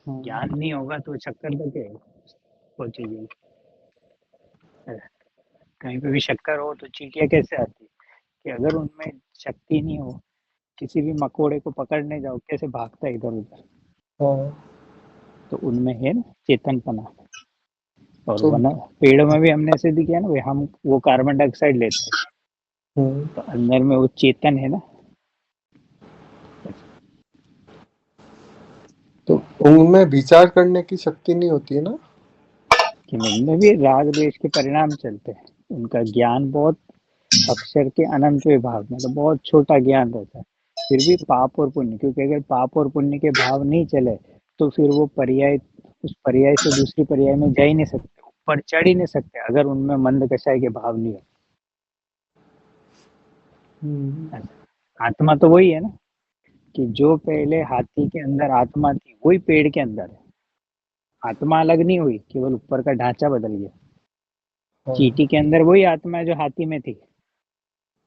ज्ञान नहीं होगा तो शक्कर तो क्या पहुंचेगी। कहीं पे भी शक्कर हो तो चींटियां कैसे आती है कि अगर उनमें शक्ति नहीं हो, किसी भी मकोड़े को पकड़ने जाओ कैसे भागता है इधर उधर। हाँ, तो उनमें है ना चेतनपना। और तो वना पेड़ों में भी हमने ऐसे दिखा ना भाई, हम वो कार्बन डाइऑक्साइड लेते हैं हम्म, तो अंदर में वो चेतन है ना। तो उनमें विचार करने की शक्ति नहीं होती है ना? कि उनमें भी राग द्वेष के परिणाम चलते हैं। उनका ज्ञान बहुत अक्षर के अनंत विभाग, मतलब बहुत छोटा ज्ञान रहता है। फिर भी पाप और पुण्य, क्योंकि अगर पाप और पुण्य के भाव नहीं चले तो फिर वो पर्याय, उस पर्याय से दूसरी पर्याय में जा ही नहीं सकते, ऊपर चढ़ ही नहीं सकते अगर उनमें मंद कषाय के भाव नहीं हम्म, हो। आत्मा तो वही है ना, कि जो पहले हाथी के अंदर आत्मा थी वही पेड़ के अंदर है। आत्मा अलग नहीं हुई, केवल ऊपर का ढांचा बदल गया। हाँ, चींटी के अंदर वही आत्मा है जो हाथी में थी,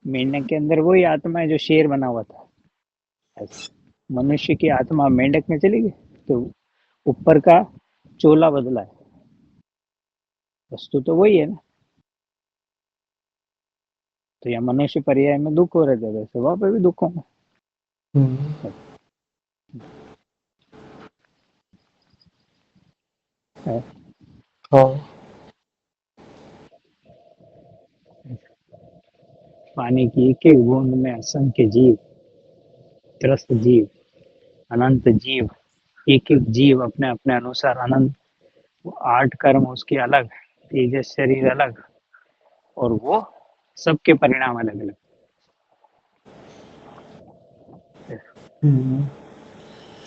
मेंढक के अंदर वही आत्मा है जो शेर बना हुआ था। ऐसे मनुष्य की आत्मा मेंढक में चली गई तो ऊपर का चोला बदला है, वस्तु तो वही है ना। तो यहाँ मनुष्य पर्याय में दुख हो रहे थे, वैसे वहां पे भी दुख होगा। हम्म, है। हाँ, पानी की एक एक बूंद में असंख्य जीव, त्रस्त जीव, अनंत जीव, एक एक जीव अपने अपने अनुसार अनंत। वो 8 कर्म उसके अलग, तेजस शरीर अलग, और वो सबके परिणाम अलग अलग। हम्म,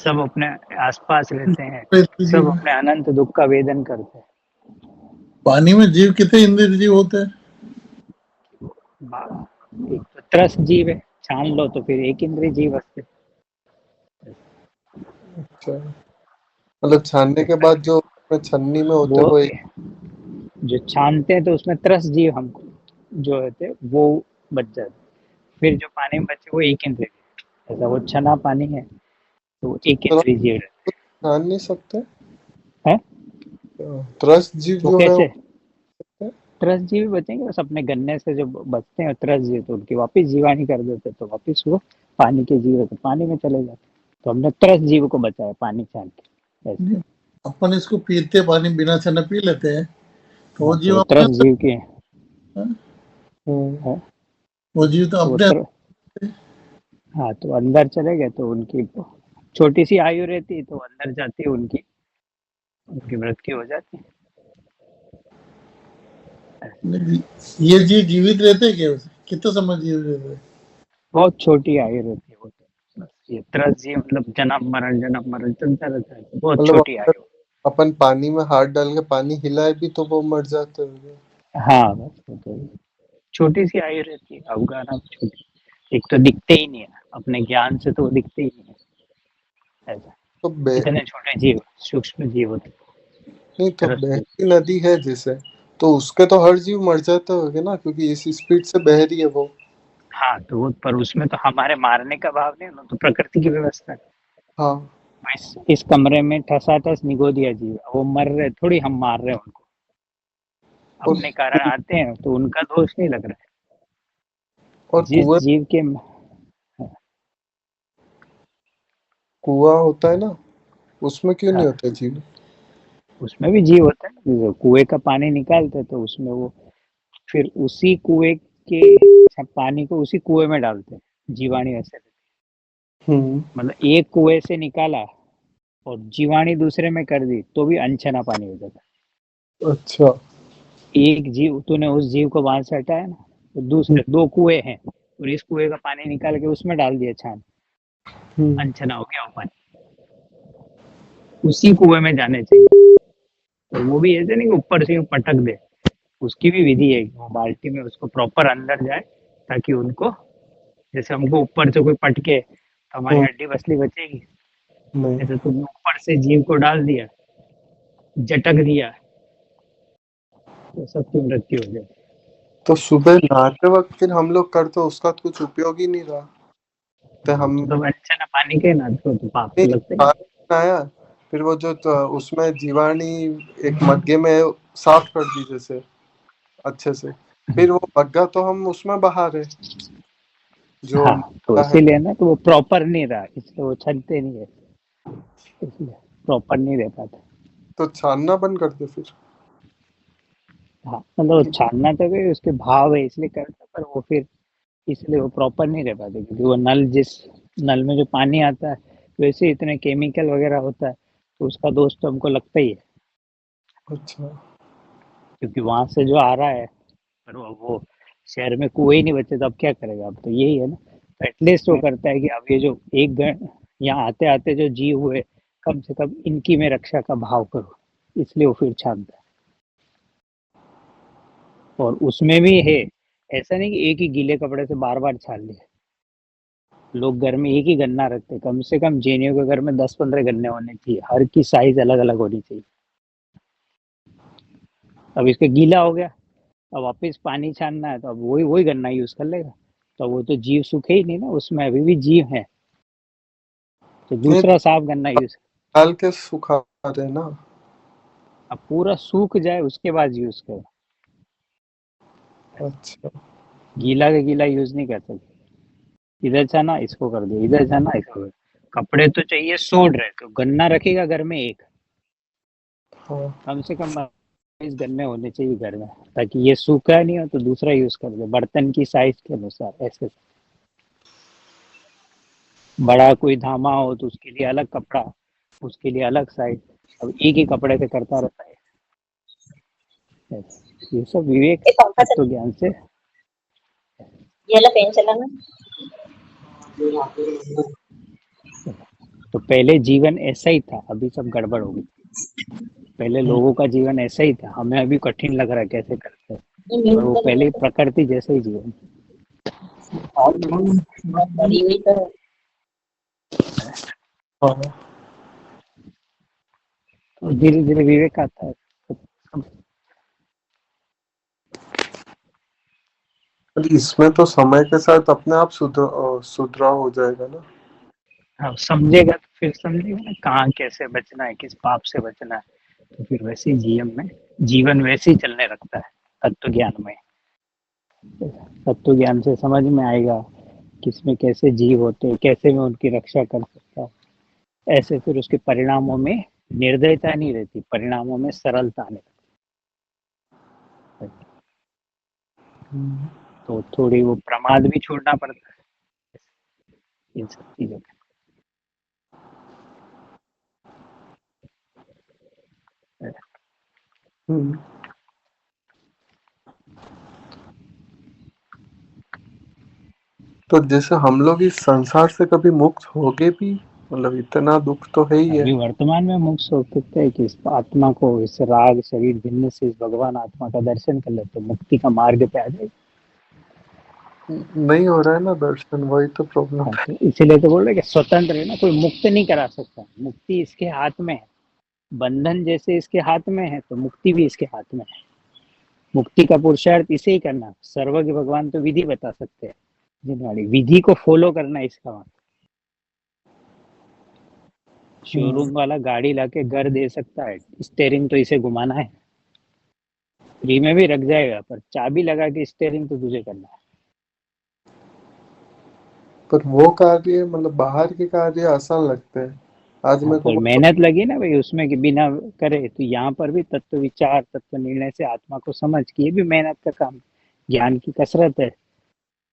सब अपने आसपास रहते हैं, इंद्र सब जीव है। अपने अनंत दुख का वेदन करते हैं। पानी में जीव कितने इंद्र जीव होते हैं? एक तो त्रस्त जीव है, छान लो तो फिर एक इंद्रिय जीव हस्ते। अच्छा, मतलब छानने के बाद जो उसमें छन्नी में होते वो हैं, वो एक। जो छानते हैं तो उसमें त्रस्त जीव हमको जो होते हैं वो बच जाते, फिर जो पानी में बचे वो एक इंद्रिय। ऐसा वो छना पानी है तो वो एक तरह इंद्रिय जीव छान नहीं सकते? है। त्रस्त जीव वो जो है कैसे वो। त्रस्त जीव बचेंगे, बस अपने गन्ने से जो बचते हैं त्रस्त जीव तो उनकी वापिस जीवानी कर देते, तो वापिस वो पानी के जीव तो पानी में चले जाते। तो हमने त्रस्त जीव को बचाया पानी छान के ऐसे। नहीं, अपन इसको पीते पानी बिना छाने पी लेते हैं, तो वो हाँ, तो जीव वो अपने त्रस्त अंदर जीव के है। हम्म, है। वो जीव तो तो वो अपने तर, हाँ तो अंदर चले गए तो उनकी छोटी सी आयु रहती तो अंदर जाती उनकी उनकी मृत्यु हो जाती। अंदर। ये जीव जीवित रहते हैं क्या? उसे कितना समय जीवित रहते हैं? बहुत छोटी आयु रहती है वो तो, बस ये त्रस्त जीव मतलब जन्म मरण चलता रहता है, बहुत मतलब छोटी आयु। अपन पानी में हाथ डाल के पानी हिलाए भी तो वो मर जाते होंगे। हाँ बस वो तो छोटी सी आयु रहती है, अवगाना छोटी। एक तो दिखते ही नहीं है, अपने ज्ञान से तो वो दिखते ही नहीं है ऐसा। तो इतने छोटे जीव, सूक्ष्म जीव होते नहीं तो त्रस्त जीव। बहती नदी है जैसे, तो उसके तो हर जीव मर जाते होंगे ना, क्योंकि इस स्पीड से बह रही है वो। हाँ तो वो पर उसमें तो हमारे मारने का भाव नहीं है ना, तो प्रकृति की व्यवस्था है। हाँ, इस कमरे में ठसाठस निगो दिया जीव, वो मर रहे थोड़ी हम मार रहे हैं उनको, और अपने कारण आते हैं तो उनका दोष नहीं लग रहा है। और जिस जीव के कुआं होता है ना, उसमें क्यों नहीं हाँ, होता जीव? उसमें भी जीव होता है ना, कुएं का पानी निकालते तो उसमें वो फिर उसी कुएं के पानी को उसी कुएं में डालते हैं, जीवाणु ऐसे रहते हम्म, हैं। मतलब एक कुएं से निकाला और जीवाणु दूसरे में कर दी तो भी अनछना पानी हो जाता अच्छा, है। एक जीव तूने उस जीव को वहां से हटाया ना, तो हम्म, दूसरे 2 कुएं हैं और इस कुएं का पानी निकाल के उसमें डाल दिया छान, हम्म, अनछना हो गया वो पानी, उसी कुएं में जाने चाहिए। तो वो भी ऐसे नहीं कि ऊपर से पटक दे, उसकी भी विधि है कि वो बाल्टी में उसको प्रॉपर अंदर जाए, ताकि उनको, जैसे हमको ऊपर से कोई पटके तो हमारी हम्म, हड्डी बसली बचेगी, नहीं। ऐसे तुमने ऊपर से जीव को डाल दिया, झटक दिया, तो सबकी मृत्यु हो जाए। तो सुबह नहाते वक्त फिर हम लोग करते, उसका तो कुछ उपयोग ही नहीं रहा। तो वो हम तो अच्छा ना पानी के ना तो पाप तो नहीं लगता ही। नहाया, फिर वो जो उसमें जीवाणी एक मग्गे में साफ कर दी जैसे अच्छे से, फिर वो मग्गा तो हम उसमें बहा रहे जो हाँ, तो मग्गा है, इसीलिए ना, तो वो प्रॉपर नहीं रहा, इसलिए वो छनते नहीं है, इसलिए प्रॉपर नहीं रह पाता। तो छानना बंद कर दे फिर। हाँ, मतलब वो छानना तो भी उसके भाव है इसलिए करता, पर वो फिर इसलिए वो प्रॉपर नहीं रह पाते, क्योंकि वो नल, जिस नल में जो पानी आता है वैसे इतने केमिकल वगैरह होता है, तो उसका दोष तो हमको लगता ही है, अच्छा। क्योंकि वहां से जो आ रहा है, पर वो शहर में कुएं ही नहीं बचे, तो अब क्या करेगा, अब तो यही है ना। तो एटलीस्ट वो करता है कि अब ये जो एक यहाँ आते आते जो जीव हुए, कम से कम इनकी मैं रक्षा का भाव करूँ, इसलिए वो फिर छानता है। और उसमें भी है, ऐसा नहीं कि एक ही गीले कपड़े से बार बार छान ले। लोग घर में एक ही गन्ना रखते हैं, कम से कम जैनियों के घर में 10-15 गन्ने होने चाहिए, हर की साइज अलग अलग होनी चाहिए। अब इसका गीला हो गया, अब वापस पानी छानना है, तो अब वही वही गन्ना यूज कर लेगा, तो वो तो जीव सूखे ही नहीं ना, उसमें अभी भी जीव है, तो नहीं दूसरा साफ गन्ना यूज। डाल के सुखा रहे ना। अब पूरा सूख जाए उसके बाद यूज करो, अच्छा। गीला का गीला यूज नहीं कर सकते। इधर छाना इसको कर दो, इधर छाना इसको कर दो। कपड़े तो चाहिए 100 ड्रे, तो गन्ना रखेगा घर में एक, हाँ। कम से कम 20 गन्ने होने चाहिए घर में, ताकि ये सूखा नहीं हो तो दूसरा यूज कर दो बर्तन की साइज के अनुसार। ऐसे बड़ा कोई धामा हो तो उसके लिए अलग कपड़ा, उसके लिए अलग साइज, अब एक ही कपड़े से करता रहता है। ये सब विवेक ये पंखा तत्व ज्ञान से। ये वाला फैन चलाना। तो पहले जीवन ऐसा ही था, अभी सब गड़बड़ हो गई। पहले लोगों का जीवन ऐसा ही था, हमें अभी कठिन लग रहा है कैसे करते हैं, ये पर म्यूट वो कर पहले देना प्रकृति जैसे ही जीवन। और बहुत बड़ी हुई तो हाँ। तो धीरे धीरे विवेक आता है। पर इसमें तो समय के साथ अपने आप सुधराव हो जाएगा ना। हाँ, समझेगा तो फिर समझेगा ना कहाँ कैसे बचना है, किस पाप से बचना है, तो फिर वैसे ही जीवन वैसे ही चलने लगता है। तत्व ज्ञान में, तत्व ज्ञान से समझ में आएगा किसमें कैसे जीव होते हैं, कैसे मैं उनकी रक्षा कर सकता हूँ। ऐसे फिर उसके परिणामों में निर्दयता नहीं रहती, परिणामों में सरलता आने लगती है। तो थोड़ी वो प्रमाद भी छोड़ना पड़ता है इन सब चीजों में। हम्म। तो जैसे हम लोग इस संसार से कभी मुक्त होगे भी, मतलब इतना दुख तो है ही है। अभी वर्तमान में मुक्त हो सकते हैं कि इस आत्मा को, इस राग शरीर भिन्न से इस भगवान आत्मा का दर्शन कर ले, तो मुक्ति का मार्ग पे आ जाएगी। नहीं हो रहा है ना दर्शन, वही तो प्रॉब्लम हाँ, है। तो इसीलिए तो बोल रहे कि स्वतंत्र है ना, कोई मुक्त नहीं करा सकता, मुक्ति इसके हाथ में है। बंधन जैसे इसके हाथ में है, तो मुक्ति भी इसके हाथ में है। मुक्ति का पुरुषार्थ इसे ही करना, सर्वज्ञ भगवान तो विधि बता सकते हैं, जिनवाड़ी विधि को फॉलो करना इसका मतलब। शोरूम वाला गाड़ी लाके घर दे सकता है, स्टेयरिंग तो इसे घुमाना है, फ्री में भी रख जाएगा, पर चाबी लगा के स्टेयरिंग तो तुझे करना है। पर वो कार्य मतलब बाहर के कार्य आसान लगते हैं। आज हाँ, मेरे को पर वो मेहनत लगी ना भाई उसमें, कि बिना करे, तो यहाँ पर भी तत्व विचार, तत्व निर्णय से आत्मा को समझ के, ये भी मेहनत का काम, ज्ञान की कसरत है,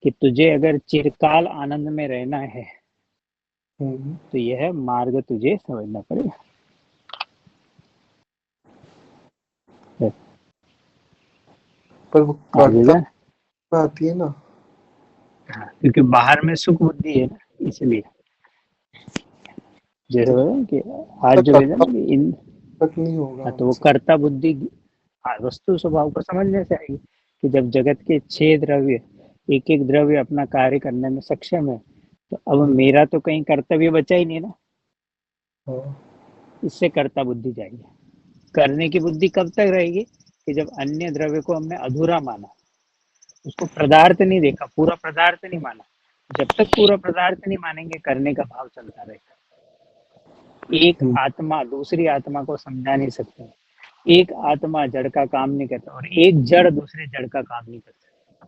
कि तुझे अगर चिरकाल आनंद में रहना है, हम्म, तो यह मार्ग तुझे समझना पड़ेगा। पर वो आगे कर्ता जा। में आती है ना। हाँ, क्योंकि बाहर में सुख बुद्धि है ना, इसलिए जैसे तो बोला कि आज तक जो भेजा कर्ता ना कि इन, तक नहीं होगा हाँ, तो वो हमसे। कर्ता बुद्धि, हाँ, वस्तु स्वभाव को समझने से आएगी, कि जब जगत के 6 द्रव्य, एक एक द्रव्य अपना कार्य करने में सक्षम है, तो अब हम्म, मेरा तो कहीं कर्तव्य बचा ही नहीं ना, हाँ। इससे कर्ता बुद्धि जाएगी। करने की बुद्धि कब तक रहेगी, कि जब अन्य द्रव्य को हमने अधूरा माना, उसको पदार्थ नहीं देखा, पूरा पदार्थ नहीं माना। जब तक पूरा पदार्थ नहीं मानेंगे, करने का भाव चलता रहेगा। एक आत्मा दूसरी आत्मा को समझा नहीं सकता, एक आत्मा जड़ का काम नहीं करता और एक जड़ दूसरे जड़ का काम नहीं करता,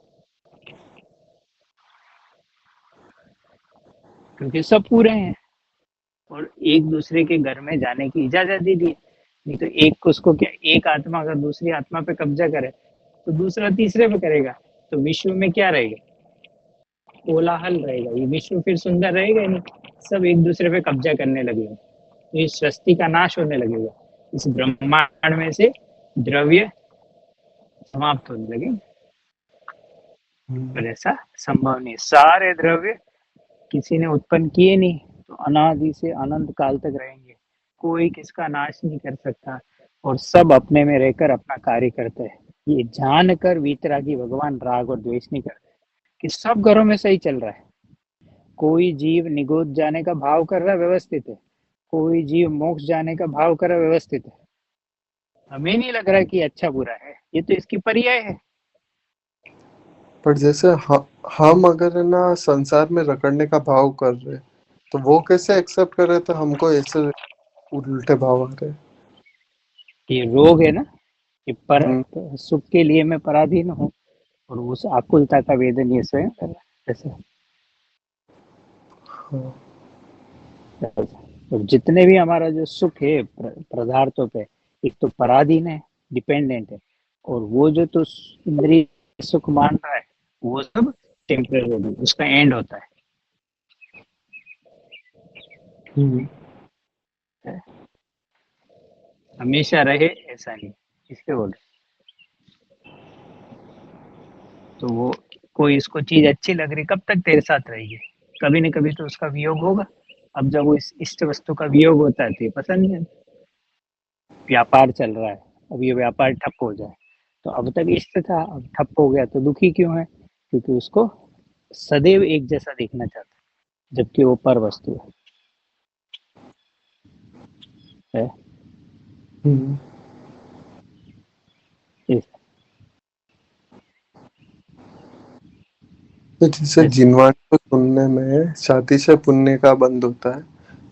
क्योंकि सब पूरे हैं और एक दूसरे के घर में जाने की इजाजत दे दी। नहीं तो एक को उसको क्या, एक आत्मा अगर दूसरी आत्मा पे कब्जा करे तो दूसरा तीसरे पे करेगा, तो विश्व में क्या रहेगा, कोलाहल रहेगा, ये विश्व फिर सुंदर रहेगा ही नहीं, सब एक दूसरे पे कब्जा करने लगेगा, तो इस सृष्टि का नाश होने लगेगा, इस ब्रह्मांड में से द्रव्य समाप्त होने लगे। पर ऐसा संभव नहीं, सारे द्रव्य किसी ने उत्पन्न किए नहीं, तो अनादि से अनंत काल तक रहेंगे, कोई किसका नाश नहीं कर सकता और सब अपने में रहकर अपना कार्य करते हैं। ये जानकर वीतरागी भगवान राग और द्वेष नहीं करते कि सब घरों में सही चल रहा है, कोई जीव निगोद जाने का भाव कर रहा है व्यवस्थित है, कोई जीव मोक्ष जाने का भाव कर रहा है व्यवस्थित है, हमें नहीं लग रहा कि अच्छा बुरा है, ये तो इसकी पर्याय है। पर जैसे हम अगर है ना संसार में रगड़ने का भाव कर रहे, तो वो कैसे एक्सेप्ट कर रहे, तो हमको ऐसे उल्टे भाव आ रहे। ये रोग है ना कि पर सुख के लिए मैं पराधीन हूँ और उस आकुलता का वेदन ये स्वयं कर रहा है ऐसे। और जितने भी हमारा जो सुख है पदार्थों पे, एक तो पराधीन है, डिपेंडेंट है, और वो जो तो इंद्रिय सुख मान रहा है वो सब टेम्परेरी, उसका एंड होता है। हमेशा रहे ऐसा नहीं, इसके बोल, तो वो कोई इसको चीज अच्छी लग रही, कब तक तेरे साथ रहेगी, कभी न कभी तो उसका वियोग होगा। अब जब वो इस इष्ट वस्तु का वियोग होता है तो ये पसंद नहीं, व्यापार चल रहा है, अब ये व्यापार ठप हो जाए, तो अब तक इष्ट था, अब ठप हो गया तो दुखी क्यों है, क्योंकि उसको सदैव एक जैसा देखना चाहता है, जबकि वो पर वस्तु है। तो जैसे जिनवाणी को सुनने में छाती से पुण्य का बंद होता है,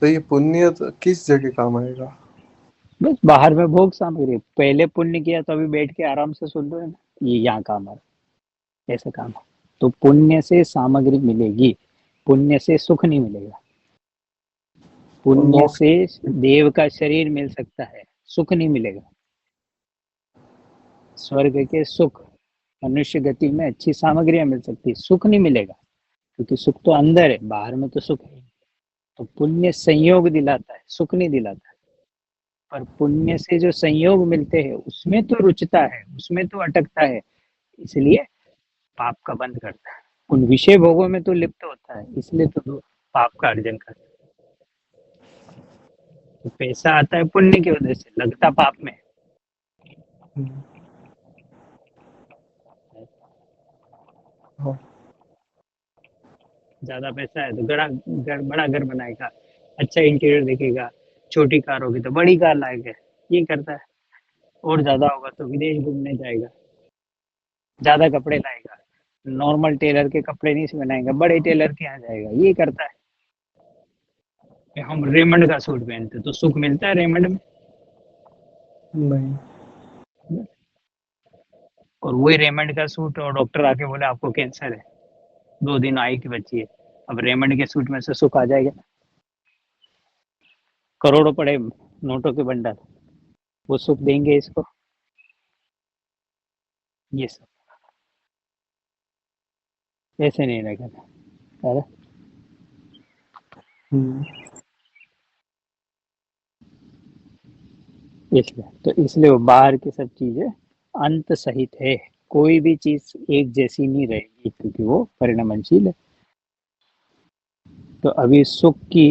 तो ये पुण्य किस जगह काम आएगा। बस बाहर में भोग सामग्री, पहले पुण्य किया तो अभी बैठ के आराम से सुन रहे हैं ना, ये यहाँ काम आ रहा है, ऐसा काम है। तो पुण्य से सामग्री मिलेगी, पुण्य से सुख नहीं मिलेगा, पुण्य से देव का शरीर मिल सकता है, सुख नहीं मिलेगा। स्वर्ग के सुख, मनुष्य गति में अच्छी सामग्रियां मिल सकती है, सुख नहीं मिलेगा, क्योंकि सुख तो अंदर है, बाहर में तो सुख है। तो पुण्य संयोग दिलाता है, सुख नहीं दिलाता है। पर पुण्य से जो संयोग मिलते हैं उसमें तो रुचता है, उसमें तो अटकता है, इसलिए पाप का बंद करता है। उन विषय भोगों में तो लिप्त होता है, इसलिए तो पाप का अर्जन करता है। तो पैसा आता है पुण्य की वजह से, लगता पाप में। ज्यादा पैसा है तो बड़ा घर बनाएगा, अच्छा इंटीरियर देखेगा, छोटी कार होगी तो बड़ी कार लाएगा, ये करता है। और ज्यादा होगा तो विदेश घूमने जाएगा, ज्यादा कपड़े लाएगा, नॉर्मल टेलर के कपड़े नहीं बनाएगा, बड़े टेलर के यहाँ जाएगा, ये करता है। हम रेमंड का सूट पहनते तो सुख मिलता है रेमंड में नहीं। और वही रेमंड का सूट और डॉक्टर आके बोले आपको कैंसर है, 2 दिन आई की बच्ची है, अब रेमंड के सूट में से सुख आ जाएगा। करोड़ों पड़े नोटों के बंडल, वो सुख देंगे इसको, ये सब ऐसे नहीं रहेगा। अरे इसलिए वो बाहर की सब चीजें अंत सहित है, कोई भी चीज एक जैसी नहीं रहेगी, क्योंकि वो परिणमनशील है। तो अभी सुख की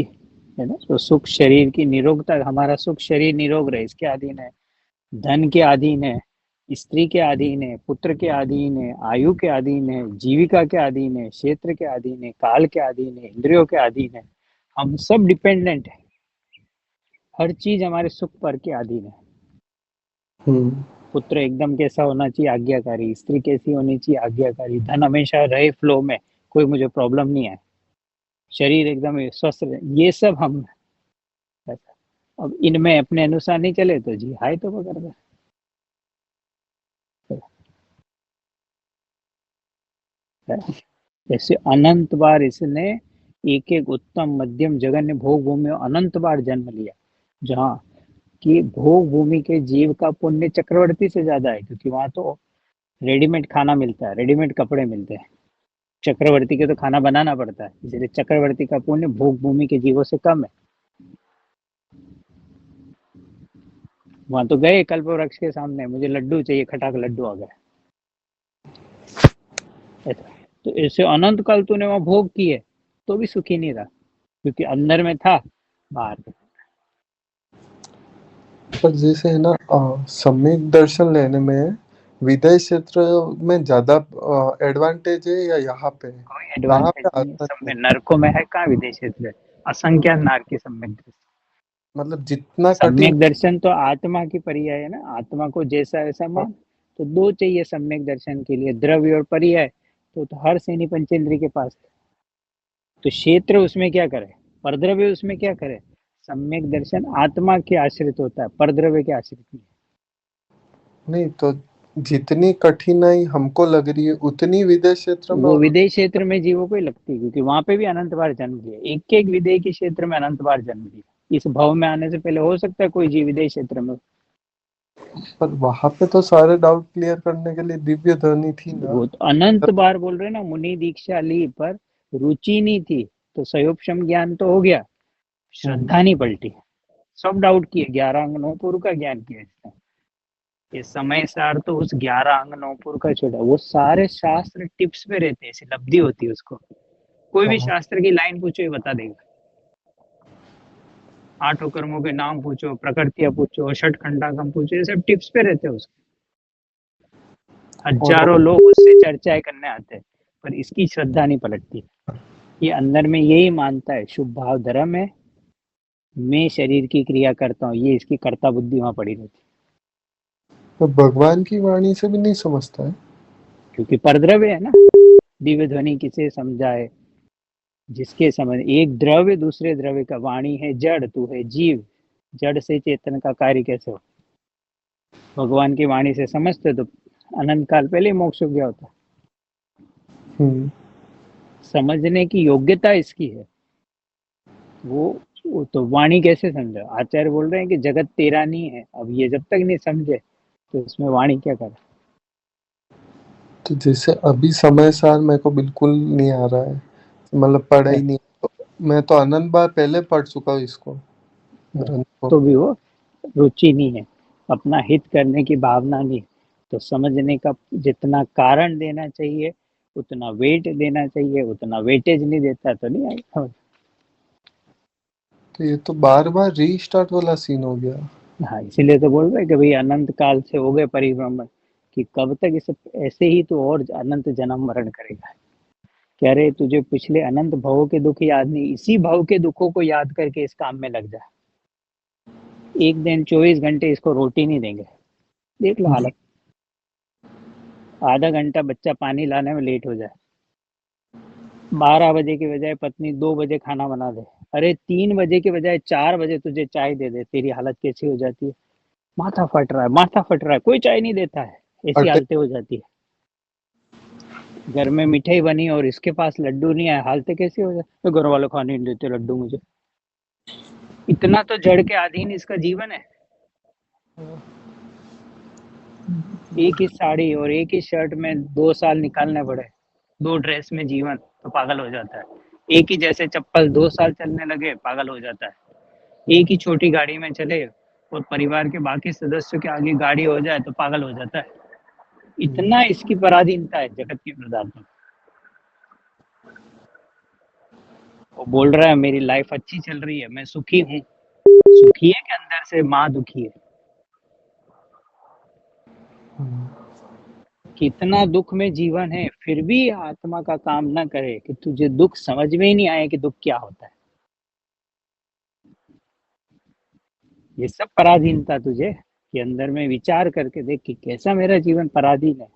है ना, तो सुख शरीर की निरोगता, हमारा सुख शरीर निरोग रहे इसके अधीन है, धन के अधीन है, स्त्री के अधीन है, पुत्र के अधीन है, आयु के अधीन है, जीविका के अधीन है, क्षेत्र के अधीन है, काल के अधीन है, इंद्रियों के अधीन है, हम सब डिपेंडेंट है, हर चीज हमारे सुख पर के अधीन है। पुत्र एकदम कैसा होना चाहिए, आज्ञाकारी, स्त्री कैसी होनी चाहिए, आज्ञाकारी, धन हमेशा रहे फ्लो में, कोई मुझे प्रॉब्लम नहीं है, शरीर एकदम स्वस्थ रहे, ये सब हम अब इनमें अपने अनुसार नहीं चले तो जी हाय तो पकड़ दे। ऐसे अनंत बार इसने एक एक उत्तम मध्यम जगन्य भोग भूमि में अनंत बार जन्म लिया, जहाँ कि भोग भूमि के जीव का पुण्य चक्रवर्ती से ज्यादा है, क्योंकि वहां तो रेडीमेड खाना मिलता है, रेडीमेड कपड़े मिलते हैं। चक्रवर्ती के तो खाना बनाना पड़ता है, इसलिए चक्रवर्ती का पुण्य भोग भूमि के जीवों से कम है। वहां तो गए कल्प वृक्ष के सामने, मुझे लड्डू चाहिए, खटाक लड्डू आ गया। ऐसा तो ऐसे अनंत काल तूने वहां भोग किए तो भी सुखी नहीं रहा, क्योंकि अंदर में था, बाहर में। पर जैसे है ना, सम्यक दर्शन लेने में विदेह क्षेत्र में ज्यादा एडवांटेज है या यहाँ पे है? कोई कहाँ एडवांटेज पे नहीं है, आता सब में है? नरकों में है, कहाँ विदेश क्षेत्र है। असंख्य नार की सम्यक दर्शन। मतलब जितना कठिन। सम्यक दर्शन तो आत्मा की पर्याय है ना, आत्मा को जैसा ऐसा मान। तो दो चाहिए सम्यक दर्शन के लिए, द्रव्य और पर्याय। तो हर सेनी पंचेंद्रिय के पास था। तो क्षेत्र उसमें क्या करे, परद्रव्य उसमें क्या करे। सम्यक दर्शन आत्मा के आश्रित होता है, परद्रव्य के आश्रित नहीं। नहीं तो जितनी कठिनाई हमको लग रही है उतनी विदेश क्षेत्र में वो और विदेश क्षेत्र में जीवों को ही लगती है, क्योंकि वहां पे भी अनंत बार जन्म लिया, एक एक विदेह के क्षेत्र में अनंत बार जन्म लिया। इस भव में आने से पहले हो सकता है कोई जीव विदेश क्षेत्र में। पर वहां पे तो सारे डाउट क्लियर करने के लिए दिव्य ध्वनि थी ना। वो तो अनंत बार बोल रहे ना, मुनि दीक्षा ली पर रुचि नहीं थी, तो सयोपशम ज्ञान तो हो गया, श्रद्धा नहीं पलटी। सब डाउट किए, 11 अंग 9 पूर्व का ज्ञान किया इसने। ये समय सार तो उस 11 अंग 9 पूर्व का छोड़ा, वो सारे शास्त्र टिप्स पे रहते हैं, ऐसी लब्धि होती है उसको। कोई भी हाँ, शास्त्र की लाइन पूछो ये बता देगा। आठों कर्मों के नाम पूछो, प्रकृतियां पूछो, छठ खंडागम पूछो, ये सब टिप्स पे रहते हैं उसके। और हजारों लोग उससे चर्चाएं करने आते हैं, पर इसकी श्रद्धा नहीं पलटती। ये अंदर में यही मानता है शुभ भाव धर्म है, मैं शरीर की क्रिया करता हूँ, ये इसकी कर्ता बुद्धि वहां पड़ी रहती तो भगवान की वाणी से भी नहीं समझता है। है, क्योंकि परद्रव्य है ना। दिव्य ध्वनि किसे समझाए, जिसके समझ एक द्रव्य दूसरे द्रव्य का, वाणी है जड़, तू है जीव, जड़ से चेतन का कार्य कैसे हो। भगवान की वाणी से समझते तो अनंत काल पहले ही मोक्ष हो गया होता। हम्म। समझने की योग्यता इसकी है। वो तो वाणी कैसे समझा, आचार्य बोल रहे हैं कि जगत तेरा नहीं है। अब ये जब तक नहीं समझे तो इसमें वाणी क्या करे। तो जैसे अभी समय सार मेरे को बिल्कुल नहीं आ रहा है, मतलब पढ़ा ही नहीं। तो मैं तो अनंत बार पहले पढ़ चुका हूँ इसको, ग्रंथ को। तो भी वो रुचि नहीं है, अपना हित करने की भावना नहीं। तो समझने का जितना कारण देना चाहिए, उतना वेट देना चाहिए, उतना वेटेज नहीं देता तो नहीं आएगा। तो ये तो बार बार रीस्टार्ट वाला सीन हो गया। हाँ, इसीलिए तो बोल रहे हैं कि भाई अनंत काल से हो गए परिभ्रमण, कि कब तक इसे ऐसे ही तो और अनंत जन्म मरण करेगा। कह रहे तुझे पिछले अनंत भवों के दुख याद नहीं, इसी भव के दुखों को याद करके इस काम में लग जा। एक दिन 24 घंटे इसको रोटी नहीं देंगे, देख लो हालत। आधा घंटा बच्चा पानी लाने में लेट हो जाए, 12 बजे के बजाय पत्नी 2 बजे खाना बना दे, अरे 3 बजे के बजाय 4 बजे तुझे चाय दे दे, तेरी हालत कैसी हो जाती है। माथा फट रहा है, माथा फट रहा है, कोई चाय नहीं देता है, ऐसी अटे हालतें हो जाती है। घर में मिठाई बनी और इसके पास लड्डू नहीं आए, हालतें कैसी हो जाती, तो घर वाले खाने नहीं देते लड्डू मुझे। इतना तो जड़ के अधीन इसका जीवन है। एक ही साड़ी और एक ही शर्ट में 2 साल निकालने पड़े, 2 ड्रेस में जीवन, तो पागल हो जाता है। एक ही जैसे चप्पल 2 साल चलने लगे, पागल हो जाता है। एक ही छोटी गाड़ी में चले और परिवार के बाकी सदस्यों के आगे गाड़ी हो जाए तो पागल हो जाता है। इतना इसकी पराधीनता है जगत के प्रदान में। वो बोल रहा है मेरी लाइफ अच्छी चल रही है, मैं सुखी हूँ। सुखी है कि अंदर से माँ दुखी है। कितना दुख में जीवन है, फिर भी आत्मा का काम ना करे, कि तुझे दुख समझ में ही नहीं आए कि दुख क्या होता है। ये सब पराधीनता तुझे, कि अंदर में विचार करके देख कि कैसा मेरा जीवन पराधीन है।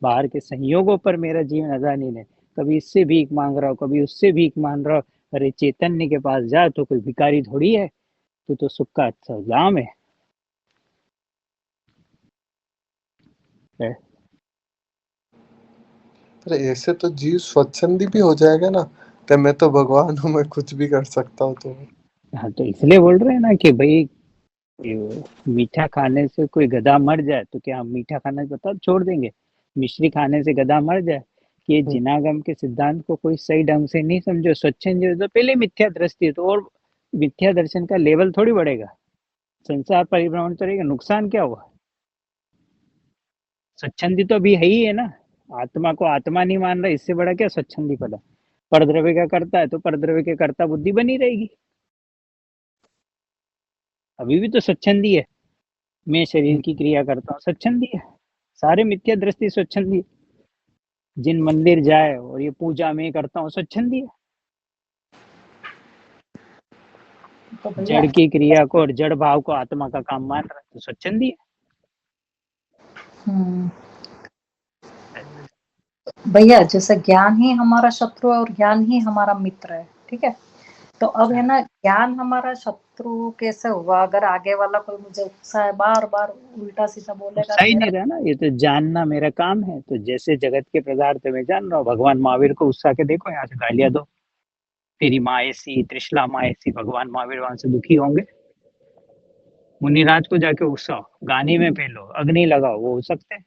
बाहर के संयोगों पर मेरा जीवन अधीन है। कभी इससे भीख मांग रहा हूँ, कभी उससे भीख मांग रहा हूँ, अरे चैतन्य के पास जा, तो कोई भिखारी थोड़ी है, तू तो सुख का अच्छा जाम है। पर ऐसे तो जीव स्वच्छंदी भी हो जाएगा ना, कि मैं तो भगवान हूँ, मैं कुछ भी कर सकता हूँ। तो हाँ, तो इसलिए बोल रहे हैं ना कि भाई मीठा खाने से कोई गधा मर जाए तो क्या हम मीठा खाना बता छोड़ देंगे? मिश्री खाने से गधा मर जाए? कि ये जिनागम के सिद्धांत को कोई सही ढंग से नहीं समझो, स्वच्छंद तो पहले मिथ्या दृष्टि है, तो और मिथ्या दर्शन का लेवल थोड़ी बढ़ेगा, संसार परिभ्रमण तो रहेगा, नुकसान क्या हुआ? स्वच्छंदी तो अभी है ही है ना, आत्मा को आत्मा नहीं मान रहा, इससे बड़ा क्या स्वच्छंदी पड़ा? परद्रव्य का करता है तो परद्रव्य के कर्ता बुद्धि बनी रहेगी, अभी भी तो स्वच्छंदी है। मैं शरीर की क्रिया करता हूँ, स्वच्छंदी है। सारे मिथ्या दृष्टि स्वच्छंदी है। जिन मंदिर जाए और ये पूजा में करता हूँ, स्वच्छंदी है। तो भैया जड़ की क्रिया को और जड़ भाव को आत्मा का काम मान रहा है, तो स्वच्छंदी है। हम्म, भैया जैसे ज्ञान ही हमारा शत्रु है और ज्ञान ही हमारा मित्र है, ठीक है? तो अब है ना, ज्ञान हमारा शत्रु कैसे हुआ? अगर आगे वाला कोई मुझे उत्साह है, बार बार उल्टा सीधा बोलेगा उत्साह ही मेरा। नहीं रहा ना, ये तो जानना मेरा काम है। तो जैसे जगत के पदार्थ में जान रहा हूँ, भगवान महावीर को उत्साह के देखो, यहाँ से गालियां दो, तेरी माँ ऐसी, त्रिशला माँ ऐसी, भगवान महावीर वहां से दुखी होंगे। मुनिराज को जाके उत्साह, गाने में पहलो, अग्नि लगाओ, वो हो सकते हैं?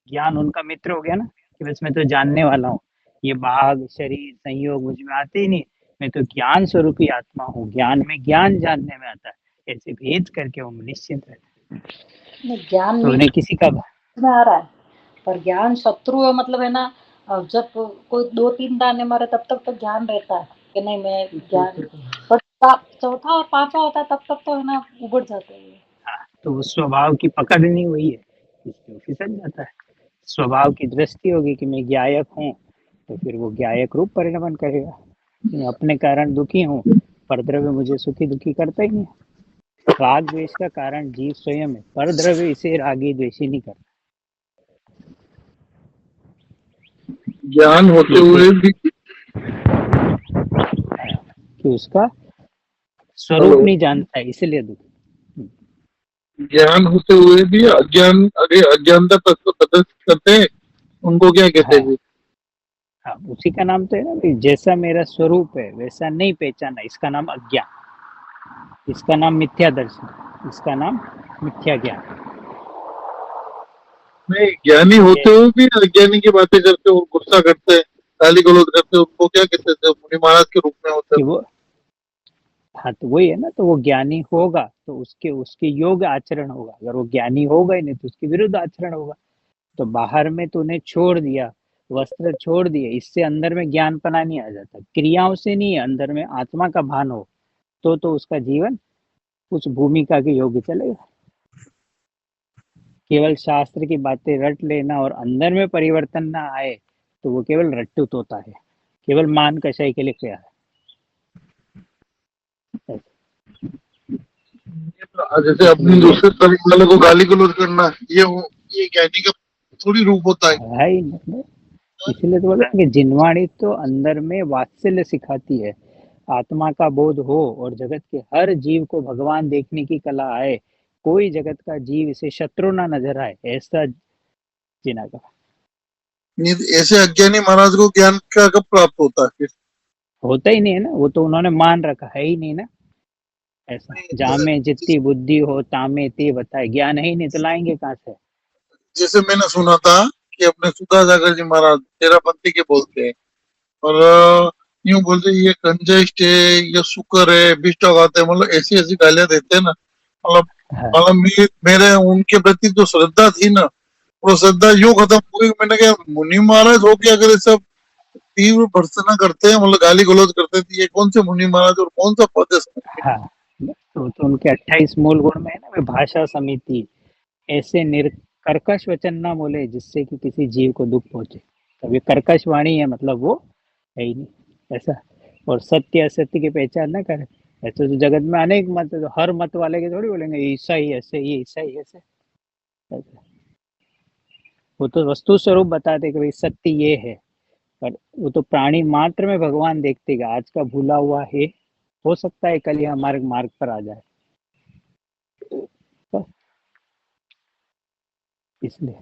ज्ञान उनका मित्र हो गया ना, कि बस मैं तो जानने वाला हूँ, ये भाग शरीर संयोग मुझ में आते ही नहीं, मैं तो ज्ञान स्वरूपी आत्मा हूँ, ज्ञान में ज्ञान जानने में आता है, ऐसे भेद करके वो निश्चिंत रहते हैं। ज्ञान तो उन्हें किसी का में आ रहा है, पर ज्ञान शत्रु है, मतलब है ना। जब कोई 2-3 दाने मारे तब तक तो ज्ञान रहता है कि नहीं मैं ज्ञान, पर चौथा और पांचवा होता है तब तक तो है ना उगड़ जाते हैं। तो उस स्वभाव की पकड़ नहीं हुई है, इसलिए फिसल जाता है। स्वभाव की दृष्टि होगी कि मैं ज्ञायक हूँ, तो फिर वो ज्ञायक रूप परिणमन करेगा। मैं अपने कारण दुखी हूँ, परद्रव्य मुझे सुखी दुखी करता ही नहीं। राग द्वेष का कारण जीव स्वयं है, परद्रव्य इसे रागी द्वेषी नहीं करता। ज्ञान होते हुए भी कि उसका स्वरूप हेलो नहीं जानता है, इसलिए दुख। ज्ञान होते हुए भी अज्ञान, अरे अज्ञानता तत्व प्रदर्शित करते हैं, उनको क्या कहते हाँ हैं? हाँ, उसी का नाम तो है ना कि जैसा मेरा स्वरूप है वैसा नहीं पहचाना, इसका नाम अज्ञान, इसका नाम मिथ्या दर्शन, इसका नाम मिथ्या ज्ञान। नहीं, ज्ञानी ये होते हुए भी अज्ञानी की बातें करते और गुस्सा करते हैं, गाली गलौज करते हैं, उनको क्या कहते थे? मुनि महाराज के रूप में होते कि वो, हाँ तो वही है ना, तो वो ज्ञानी होगा तो उसके उसके योग्य आचरण होगा, अगर वो ज्ञानी होगा ही नहीं तो उसके विरुद्ध आचरण होगा। तो बाहर में तूने छोड़ दिया, वस्त्र छोड़ दिए, इससे अंदर में ज्ञानपना नहीं आ जाता, क्रियाओं से नहीं है, अंदर में आत्मा का भान हो, तो उसका जीवन उस भूमिका के योग्य चलेगा। केवल शास्त्र की बातें रट लेना और अंदर में परिवर्तन ना आए तो वो केवल रट्टुत होता है, केवल मान कषाय के लिए क्या है। हैं। जैसे अपने इसलिए दूसरे धर्म वाले को गाली गलौज करना, ये ज्ञानी का थोड़ी रूप होता है। है ही नहीं, इसलिए तो बोला कि जिनवाणी तो अंदर में वात्सल्य सिखाती है, आत्मा का बोध हो और जगत के हर जीव को भगवान देखने की कला आए, कोई जगत का जीव इसे शत्रु ना नजर आए, ऐसा जीना का नहीं तो ऐसे अज्ञानी महाराज को ज्ञान का कब प्राप्त होता है फिर? होता ही नहीं है ना, वो तो उन्होंने मान रखा है ही नहीं ना। ऐसा जामे जितनी बुद्धि हो तामे ते बताए, ज्ञान है ही नहीं तो लाएंगे कहाँ से? जैसे मैंने सुना था कि अपने सुधा सागर जी महाराज तेरापंथी के बोलते हैं, और यूं बोलते ये कंजेस्ट है, ये शुक्र है, बिस्टॉक आते हैं, मतलब ऐसी ऐसी गालियां देते हैं ना। मतलब हाँ मतलब मेरे उनके प्रति जो श्रद्धा थी ना, वो श्रद्धा यूं खत्म हो गई। मैंने कहा मुनि महाराज हो के अगर ये सब तीव्र भर्त्सना करते हैं, मतलब गाली गलौज करते हैं, तो ये कौन से मुनि महाराज और कौन सा पद है समझ में? हाँ, तो उनके 28 मूल गुण में है ना, वे भाषा समिति, ऐसे कर्कश वचन ना बोले जिससे कि किसी जीव को दुख पहुंचे। तब ये कर्कश वाणी है, मतलब वो है ही नहीं ऐसा। और सत्य असत्य की पहचान ना करे, ऐसे तो जगत में अनेक मत है, तो हर मत वाले के थोड़ी बोलेंगे ये ईसाई ऐसे, ये ईसाई ऐसे ऐसे। वो तो वस्तु स्वरूप बताते कि भाई सत्य ये है, पर वो तो प्राणी मात्र में भगवान देखतेगा, आज का भूला हुआ है, हो सकता है कल ये हमारे मार्ग पर आ जाए। तो इसलिए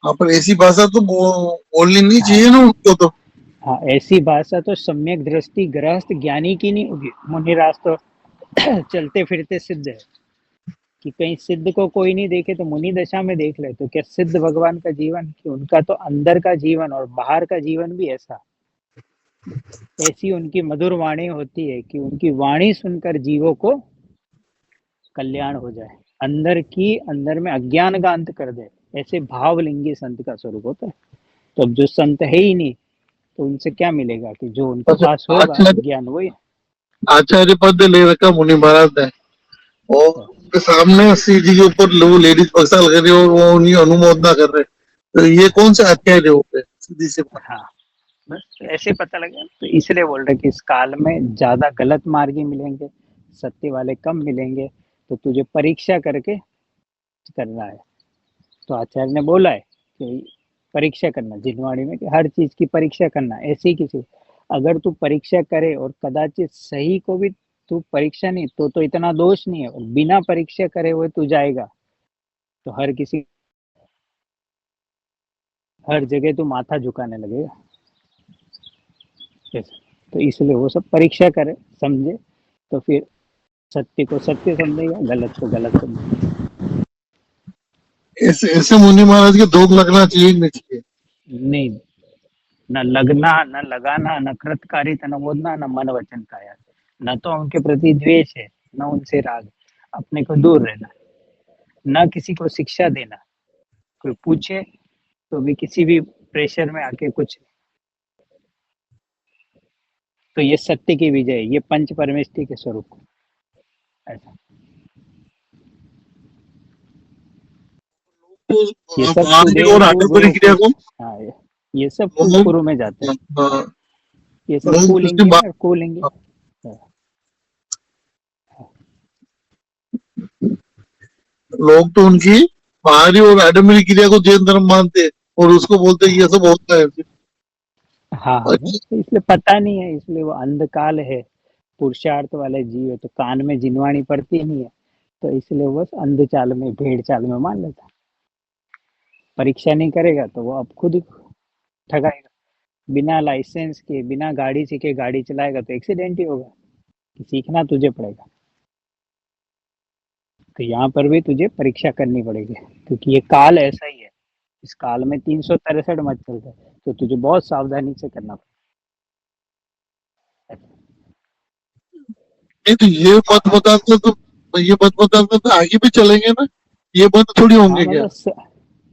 हाँ, पर ऐसी भाषा तो बोलनी नहीं हाँ, चाहिए ना उनको तो। हाँ, ऐसी भाषा तो सम्यक दृष्टि गृहस्थ ज्ञानी की नहीं होगी। मुनिराज तो चलते फिरते सिद्ध है, कि कहीं सिद्ध को कोई नहीं देखे तो मुनि दशा में देख ले, तो क्या सिद्ध भगवान का जीवन, कि उनका तो अंदर का जीवन और बाहर का जीवन भी ऐसा, ऐसी उनकी मधुर वाणी होती है कि उनकी वाणी सुनकर जीवों को कल्याण हो जाए, अंदर में अज्ञान का अंत कर दे। ऐसे भावलिंगी संत का स्वरूप होता है। तो अब जो संत है ही नहीं, तो उनसे क्या मिलेगा, कि जो उनके अच्छा, पास होगा आचार्य ज्ञान वही। आचार्य पद ले रखा मुनि महाराज ने, और उनके सामने श्री जी के ऊपर लोग लेडीज बक्सा लग रही, और वो उन्हें अनुमोदना कर रहे, तो ये कौन से आचार्य हो गए सीधी से बात। हाँ, बस ऐसे पता लगे। तो इसलिए बोल रहे कि इस काल में ज्यादा गलत मार्गी मिलेंगे, सत्य वाले कम मिलेंगे, तो तुझे परीक्षा करके करना है। तो आचार्य ने बोला है कि परीक्षा करना जिनवाणी में, कि हर चीज की परीक्षा करना। ऐसी किसी, अगर तू परीक्षा करे और कदाचित सही को भी तू परीक्षा नहीं, तो इतना दोष नहीं है, और बिना परीक्षा करे हुए तू जाएगा तो हर जगह तू माथा झुकाने लगेगा। कैसे? तो इसलिए वो सब परीक्षा करे, समझे, तो फिर सत्य को सत्य समझेगा, गलत को गलत समझेगा। ऐसे ऐसे मुनि महाराज के धोख लगना चाहिए कि नहीं चाहिए। नहीं, न लगना, न लगाना, न कृतकारिता, न बोधना, न मन वचन काया। न तो उनके प्रति द्वेष है, न उनसे राग, अपने को दूर रहना, न किसी को शिक्षा देना, कोई पूछे तो भी किसी भी प्रेशर में आके कुछ नहीं। तो ये सत्य की विजय है, ये पंच परमेष्टि के स्वरूप ऐसा। ये तो सब बाहरी कुदेव और कु आडंबरी गुरु क्रिया कुल, को हाँ, ये सब लोग कुरु में जाते हैं। ये सब लोग उसके कुलिंगी है बाद और कुलिंगी। लोग तो उनकी बाहरी और आडंबरी क्रिया को जैन धर्म मानते हैं, और उसको बोलते हैं ये सब होता है। हाँ, हाँ, अच्छा, तो इसलिए पता नहीं है, इसलिए वो अंधकाल है, पुरुषार्थ वाले जीव है, तो कान में जिनवाणी पड़ती नहीं है, तो इसलिए वो अंध चाल में, भेड़ चाल में मान लेता। परीक्षा नहीं करेगा तो वो अब खुद ही ठगाएगा। बिना लाइसेंस के, बिना गाड़ी सीखे गाड़ी चलाएगा तो एक्सीडेंट ही होगा, कि सीखना तुझे पड़ेगा। तो यहाँ पर भी तुझे परीक्षा करनी पड़ेगी, क्योंकि ये काल ऐसा ही है। इस काल में 363 मत चलते, तो तुझे बहुत सावधानी से करना नहीं तो ये मत बताते तो ये मत बताते तो आगे भी चलेंगे ना, ये बंद थोड़ी पड़ेगा। हाँ, होंगे क्या।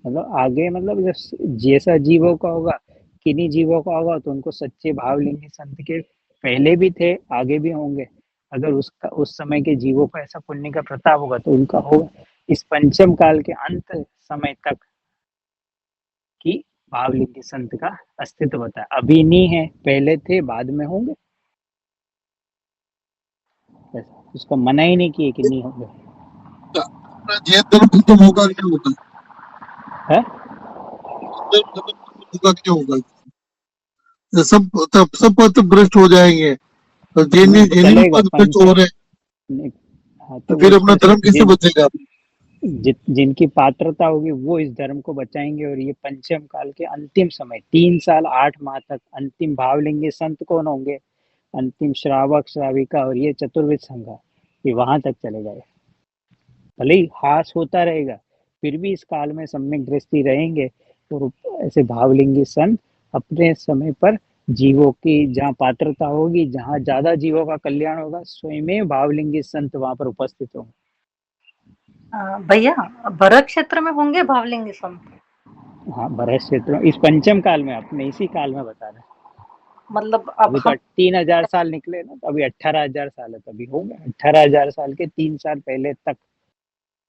मतलब आगे, मतलब जैसा जीवों का होगा, किन्हीं जीवों का होगा, तो उनको सच्चे भावलिंगी संत के पहले भी थे, आगे भी होंगे। अगर उसका उस समय के जीवों का ऐसा पुण्य का प्रताप होगा तो उनका होगा। इस पंचम काल के अंत समय तक की भावलिंगी संत का अस्तित्व होता है। अभी नहीं है, पहले थे, बाद में होंगे। ऐसा उसको मना ही नहीं किए कि नहीं होंगे। अपना जैन धर्म खत्म होगा क्या होगा, है? जैन धर्म खत्म होगा क्या होगा, ये सब पथ भ्रष्ट हो जाएंगे, तो नहीं, जैनी भी चलेगा पथ भ्रष्ट पंच, हो रहे हैं, नहीं, हाँ, तो तो वो फिर अपना जैसे धर्म कैसे बचेगा। जिनकी पात्रता होगी वो इस धर्म को बचाएंगे। और ये पंचम काल के अंतिम समय, 3 साल 8 माह तक अंतिम भावलिंगी संत कौन होंगे, अंतिम श्रावक श्राविका और ये चतुर्विद संघ, ये वहां तक चलेगा। ये भले ही हास होता रहेगा, फिर भी इस काल में सम्यक दृष्टि रहेंगे। और ऐसे भावलिंगी संत अपने समय पर जीवों की जहाँ पात्रता होगी, जहाँ ज्यादा जीवों का कल्याण होगा, स्वयं भावलिंगी संत वहां पर उपस्थित होंगे। भैया, भरत क्षेत्र में होंगे भावलिंगी संत? हाँ, भरत क्षेत्र इस पंचम काल में, अपने इसी काल में बता रहे हैं। मतलब अब अभी तो हम 3,000 साल निकले ना, तो अभी 18,000 साल है, तो अभी हो गया 18,000 साल के 3 साल पहले तक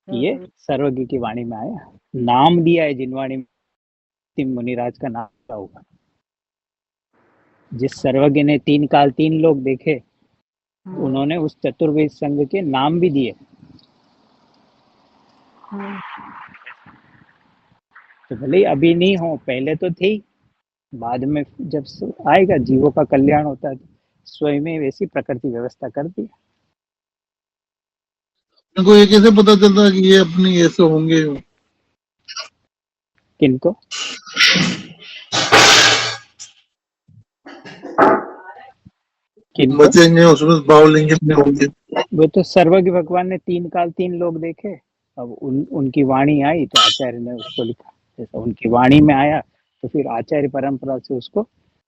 ये सर्वज्ञ की वाणी में आया। नाम दिया है जिनवाणी में, तिम मुनिराज का नाम क्या होगा। जिस सर्वज्ञ ने 3 काल 3 लोग देखे, उन्होंने उस चतुर्वेद संघ के नाम भी दिए। तो भले अभी नहीं हो, पहले तो थे ही, बाद में जब आएगा जीवों का कल्याण होता है तो स्वयं में वैसी प्रकृति व्यवस्था करती है। मेरे को ये कैसे पता चलता है कि ये अपनी ऐसे होंगे? किनको? किनको? बचेंगे उसमें भावलिंग में होंगे। वो तो सर्वज्ञ भगवान ने 3 काल 3 लोग देखे। अब उनकी वाणी आई तो आचार्य ने उसको लिखा। जैसा उनकी वाणी में आया तो फिर आचार्य परंपरा से उसको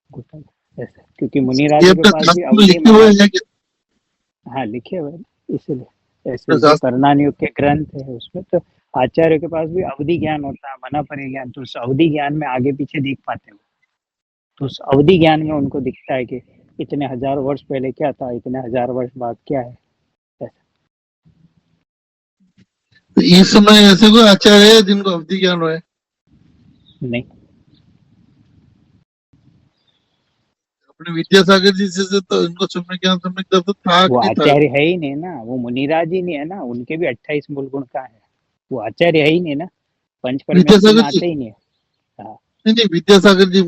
घुटा ऐसा। क्योंकि मुनिराज ये के अपने पास भी शास्त्र में अवधि लिखे हुए महाराज, हैं कि हाँ लिखे हुए हैं, इसलिए ऐसे अपने जो शास्त्र? करणानियोग के ग्रंथ है उसमें तो आचार्य के पास भी अवधि ज्ञान होता है, मना परिज्ञान। तो उस अवधि ज्ञान में आगे पीछे देख पाते हैं। तो उस अवधि ज्ञान में उनको दिखता है कि इतने हजार वर्ष पहले क्या था, इतने हजार वर्ष बाद क्या है। ऐसा तो इस समय ऐसे कोई आचार्य है जिनको अवधि ज्ञान है? नहीं, अपने विद्यासागर जी से तो इनको सम्यक ज्ञान सम्यक दर्शन था वो कि नहीं था? आचार्य है ही नहीं ना, वो मुनिराज ही नहीं है ना। उनके भी 28 मूल गुण का है, वो आचार्य है ही नहीं ना, पंच परमेष्टि में विद्यासागर जी? आते ही नहीं है। हाँ नहीं नहीं, विद्यासागर जी।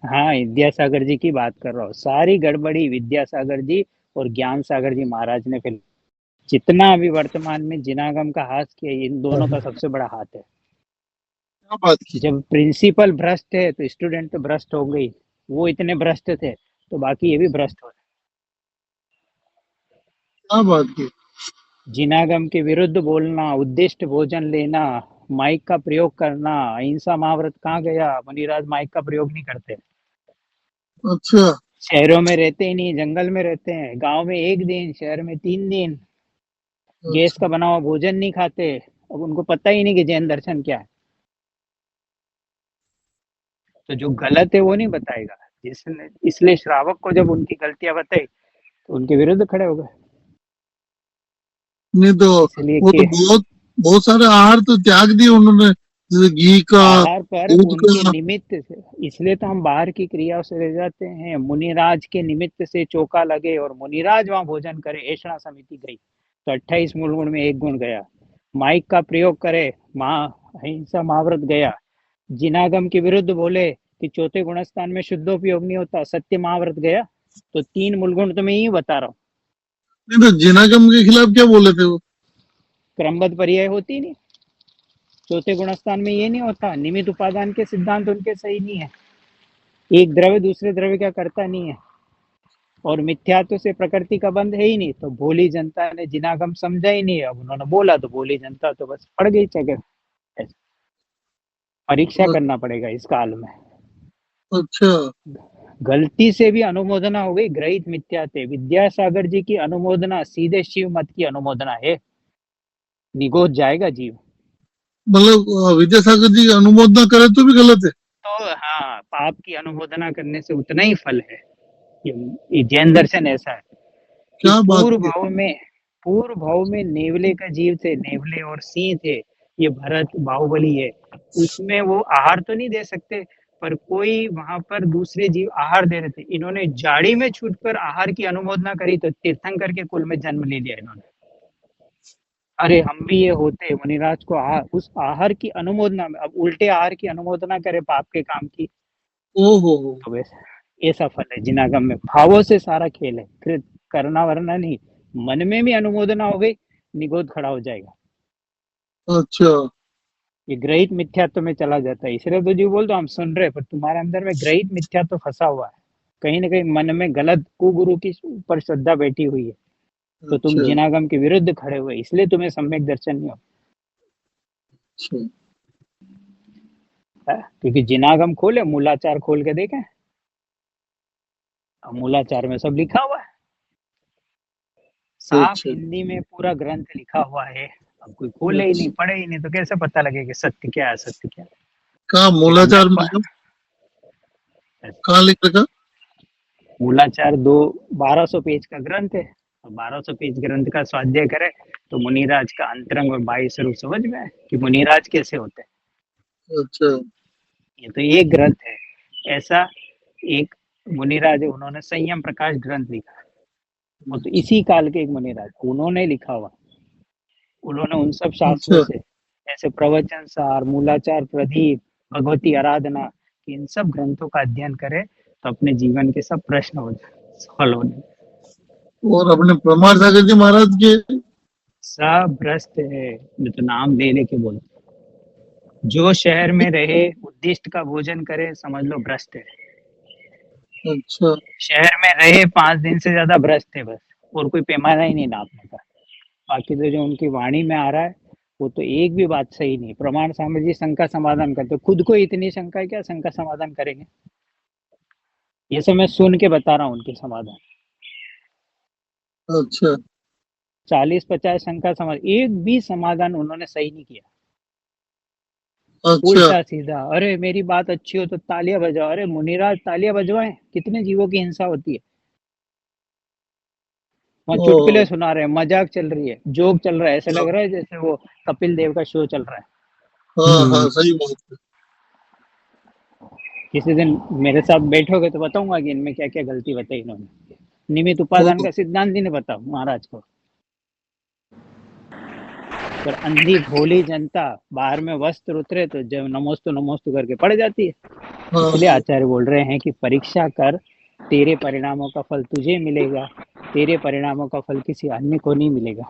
हाँ, विद्यासागर जी की बात कर रहा हूँ। सारी गड़बड़ी विद्यासागर जी और ज्ञान सागर जी महाराज ने फिर जितना अभी वर्तमान में जिनागम का हाथ किया, इन दोनों का सबसे बड़ा हाथ है। क्या बात की? जब प्रिंसिपल भ्रष्ट है तो स्टूडेंट तो भ्रष्ट हो गई। वो इतने भ्रष्ट थे तो बाकी ये भी भ्रष्ट हो। क्या बात की? जिनागम के विरुद्ध बोलना, उद्दिष्ट भोजन लेना, माइक का प्रयोग करना, अहिंसा महाव्रत कहाँ गया? मुनिराज माइक का प्रयोग नहीं करते। अच्छा शहरों में रहते ही नहीं, जंगल में रहते हैं। गांव में 1 दिन, शहर में 3 दिन गैस अच्छा। का बना हुआ भोजन नहीं खाते। अब उनको पता ही नहीं कि जैन दर्शन क्या है। तो जो गलत है वो नहीं बताएगा, जिसने इसलिए श्रावक को जब उनकी गलतियां बताई तो उनके विरुद्ध खड़े हो गए। नहीं तो इसलिए वो तो कि बहुत बहुत सारे आहार तो त्याग दिए उन्होंने, जैसे घी का, आहार पर दूध उनके का। निमित्त से, इसलिए तो हम बाहर की क्रियाओं से रह जाते हैं। मुनिराज के निमित्त से चौका लगे और मुनिराज वहां भोजन करे, ऐषणा समिति गई तो 28 मूल गुण में 1 गुण गया। माइक का प्रयोग करे, महा अहिंसा महाव्रत गया। जिनागम के विरुद्ध बोले कि चौथे गुणस्थान में शुद्धोपयोग नहीं होता, सत्य महाव्रत गया। तो 3 मूल गुण तो मैं यही बता रहा हूँ। नहीं तो जिनागम के खिलाफ क्या बोले थे वो? क्रमबद्ध पर्याय होती नहीं, चौथे गुणस्थान में ये नहीं होता। निमित्त उपादान के सिद्धांत उनके सही नहीं है। एक द्रव्य दूसरे द्रव्य क्या करता नहीं है, और मिथ्यात्व से प्रकृति का बंध है ही नहीं। तो भोली जनता ने जिनागम समझा ही नहीं। अब उन्होंने बोला तो भोली जनता तो बस पड़ गई चक्कर। परीक्षा करना पड़ेगा इस काल में। अच्छा। गलती से भी अनुमोदना हो गई, ग्रहित मिथ्या थे। विद्यासागर जी की अनुमोदना सीधे शिव मत की अनुमोदना है, निगोद जाएगा जीव। मतलब विद्यासागर जी अनुमोदना करे तो भी गलत है? तो हाँ, पाप की अनुमोदना करने से उतना ही फल है। ये जैन दर्शन ऐसा है कि क्या बात की? पूर्व भाव में नेवले का जीव थे, नेवले और सिंह थे। ये भरत बाहुबली है, उसमें वो आहार तो नहीं दे सकते, पर कोई वहां पर दूसरे जीव आहार दे रहे थे। इन्होंने जाड़ी में छूटकर आहार की अनुमोदना करी तो तीर्थंकर के कुल में जन्म ले लिया इन्होंने। अरे हम भी ये होते, मुनिराज को आहार, उस आहार की अनुमोदना में अब उल्टे आहार की अनुमोदना करे पाप के काम की, ओहो। तो वैसा ऐसा फल है जिनागम में। भावों से सारा खेल है, कृत करना वरना नहीं। मन में भी अनुमोदना हो गई, निगोद खड़ा हो जाएगा। अच्छा। ये ग्रहित मिथ्यात्व में चला जाता है। इसलिए तो जी बोल दो हम सुन रहे, पर तुम्हारे अंदर में ग्रहित मिथ्यात्व फंसा हुआ है। कहीं ना कहीं मन में गलत कुगुरु की ऊपर श्रद्धा बैठी हुई है, तो तुम अच्छा। जिनागम के विरुद्ध खड़े हुए, इसलिए तुम्हें सम्यक दर्शन नहीं हो। अच्छा। क्योंकि जिनागम खोले, मूलाचार खोल के देखें, मूलाचार में सब लिखा हुआ है, साफ अच्छा। हिंदी में पूरा ग्रंथ लिखा हुआ है। अब कोई खोले ही नहीं, पढ़े ही नहीं, तो कैसे पता लगे कि सत्य क्या है, सत्य क्या है। कहाँ ये हमने मूलाचार मतलब? कहाँ लिख रखा? मूलाचार 1200 पेज का ग्रंथ है। 1200 पेज ग्रंथ का स्वाध्याय करे तो मुनिराज का अंतरंग और बाह्य स्वरूप समझ में आए कि मुनिराज कैसे होते हैं। अच्छा। ये तो एक ग्रंथ है ऐसा। एक मुनिराज है, उन्होंने संयम प्रकाश ग्रंथ लिखा। वो तो इसी काल के एक मुनिराज, उन्होंने लिखा हुआ। उन्होंने उन सब शास्त्रों अच्छा। से, जैसे प्रवचन सार, मूलाचार, प्रदीप, भगवती आराधना, कि इन सब ग्रंथों का अध्ययन करे तो अपने जीवन के सब प्रश्न हो जाए सॉल्व होने। और अपने प्रमाण सागर जी महाराज के सब भ्रष्ट है, मैं तो नाम ले लेके बोलते, जो शहर में रहे उद्दिष्ट का भोजन करे समझ लो भ्रष्ट है। अच्छा शहर में रहे 5 दिन से ज्यादा भ्रष्ट है बस, और कोई पैमाना ही नहीं नापने का। बाकी तो जो उनकी वाणी में आ रहा है वो तो एक भी बात सही नहीं। प्रमाण सामग्री शंका समाधान करते, खुद को इतनी शंका है, क्या शंका समाधान करेंगे? ये सब मैं सुन के बता रहा हूँ उनके समाधान। अच्छा 40-50 शंका समाधान, एक भी समाधान उन्होंने सही नहीं किया। अच्छा उल्टा सीधा, अरे मेरी बात अच्छी हो तो तालियां बजाओ। अरे मुनिराज तालियां बजवाएं, कितने जीवों की हिंसा होती है। वहाँ ओ चुटकुले सुना रहे हैं, मजाक चल रही है, जोक चल रहा है, ऐसे लग रहा है जैसे वो कपिल देव का शो चल रहा है। हाँ हाँ सही बात है। किसी दिन मेरे साथ बैठोगे तो बताऊंगा कि इनमें क्या क्या गलती बताई इन्होंने। निमित्त उपादान का सिद्धांत ही नहीं पता महाराज को। पर अंधी भोली जनता बाहर में वस्त्र उतरे तो जब नमोस्तु करके पड़ जाती है। हाँ इसलिए आचार्य बोल रहे हैं कि परीक्षा कर, तेरे परिणामों का फल तुझे मिलेगा, तेरे परिणामों का फल किसी अन्य को नहीं मिलेगा।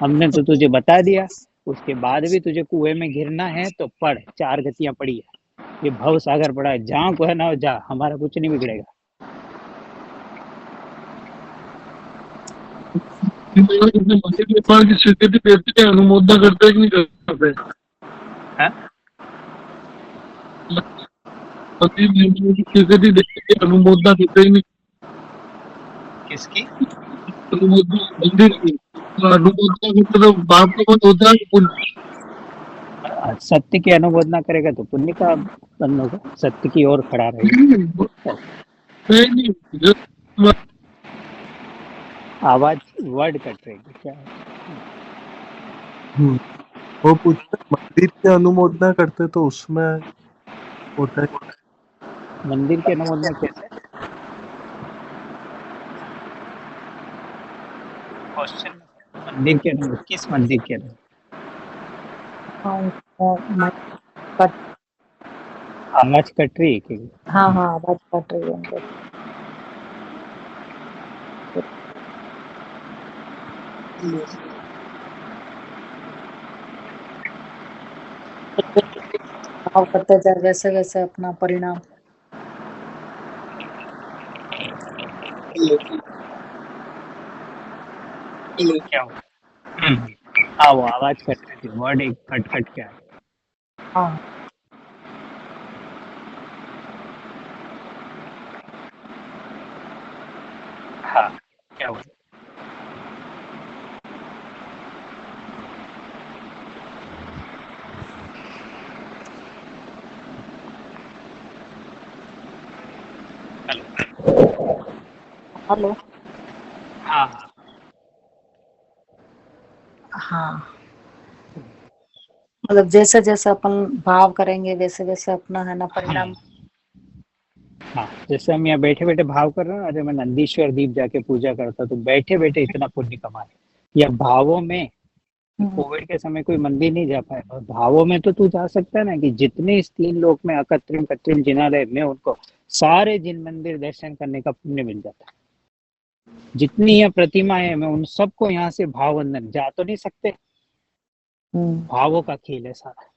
हमने तो तुझे बता दिया, उसके बाद भी तुझे कुएं में गिरना है तो पढ़, 4 गतियां पड़ी है, ये भव सागर पड़ा है, जहाँ को है ना जा, हमारा कुछ नहीं बिगड़ेगा। अपने मंदिर निर्माण की स्वीकृति देते हैं, अनुमोदन करते हैं कि नहीं करते? हाँ? मंदिर निर्माण की स्वीकृति देते हैं, अनुमोदन देते हैं कि नहीं? किसकी? अनुमोदन मंदिर की अनुमोदन करते तो बाप का मन होता है पुण्य। सत्य की अनुमोदना करेगा तो पुण्य का बंद होगा, सत्य की ओर खड़ा रहेगा। नहीं जो आवाज वर्ड कट रही है क्या? वो पूछते मंदिर की अनुमोदना करते तो उसमें होता है। मंदिर की अनुमोदना कैसे? क्वेश्चन मंदिर के अनुमोदना, किस मंदिर के अनुमोदना? आवाज कट रही है कि? हाँ हाँ आवाज कट रही है उनके। भाव करते जाए वैसे वैसे अपना परिणाम। क्या हुआ? हाँ वो आवाज कट रही थी, वर्ड एक कट कट के आया। हाँ हाँ क्या हुआ? हेलो। हाँ हाँ मतलब जैसे जैसे अपन भाव करेंगे वैसे वैसे अपना है ना परिणाम। हाँ, जैसे हम यहाँ बैठे बैठे भाव कर रहे हैं, अरे मैं नंदीश्वर दीप जाके पूजा करता तो बैठे बैठे इतना पुण्य कमाए। या भावों में, कोविड के समय कोई मंदिर नहीं जा पाए, और भावों में तो तू जा सकता है ना, कि जितने इस 3 लोक में अकृत्रिम कृत्रिम जिनालय में, उनको सारे जिन मंदिर दर्शन करने का पुण्य मिल जाता है। जितनी यहाँ प्रतिमाएं हैं, मैं उन सबको यहाँ से भाव वंदन, जा तो नहीं सकते, भावों का खेल है सारा।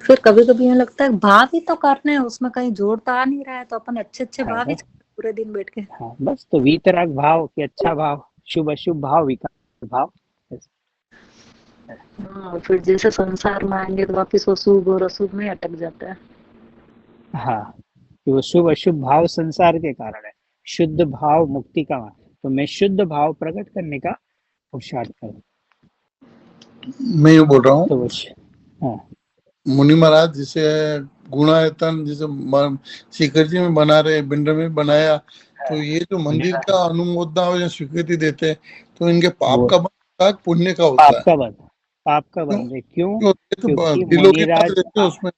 फिर कभी कभी यूँ लगता है भाव ही तो करने हैं, उसमें कहीं जोड़ तो आ नहीं रहा है, तो अपन अच्छे अच्छे भाव ही पूरे दिन बैठ के। हाँ बस, तो वीतराग भाव कि अच्छा भाव, शुभ अशुभ भाव, विकार भाव। हाँ फिर जैसे संसार में आएंगे तो वापिस वो शुभ और अशुभ में अटक जाता है। हाँ, कि वो शुभ अशुभ भाव संसार के कारण है, शुद्ध भाव मुक्ति का। तो मैं शुद्ध भाव प्रकट करने का पुरुषार्थ करूँ। मैं ये बोल रहा हूँ, तो हाँ मुनि महाराज जिसे गुणायतन जिसे शिखर जी में बना रहे, बिंड में बनाया, तो ये जो मंदिर का अनुमोदना या स्वीकृति देते हैं, तो इनके पाप का बंध है, पुण्य का होता है? पाप का बंध है। क्यों? तो क्योंकि दिलों की बात मुनिराज, रहती है उसमें।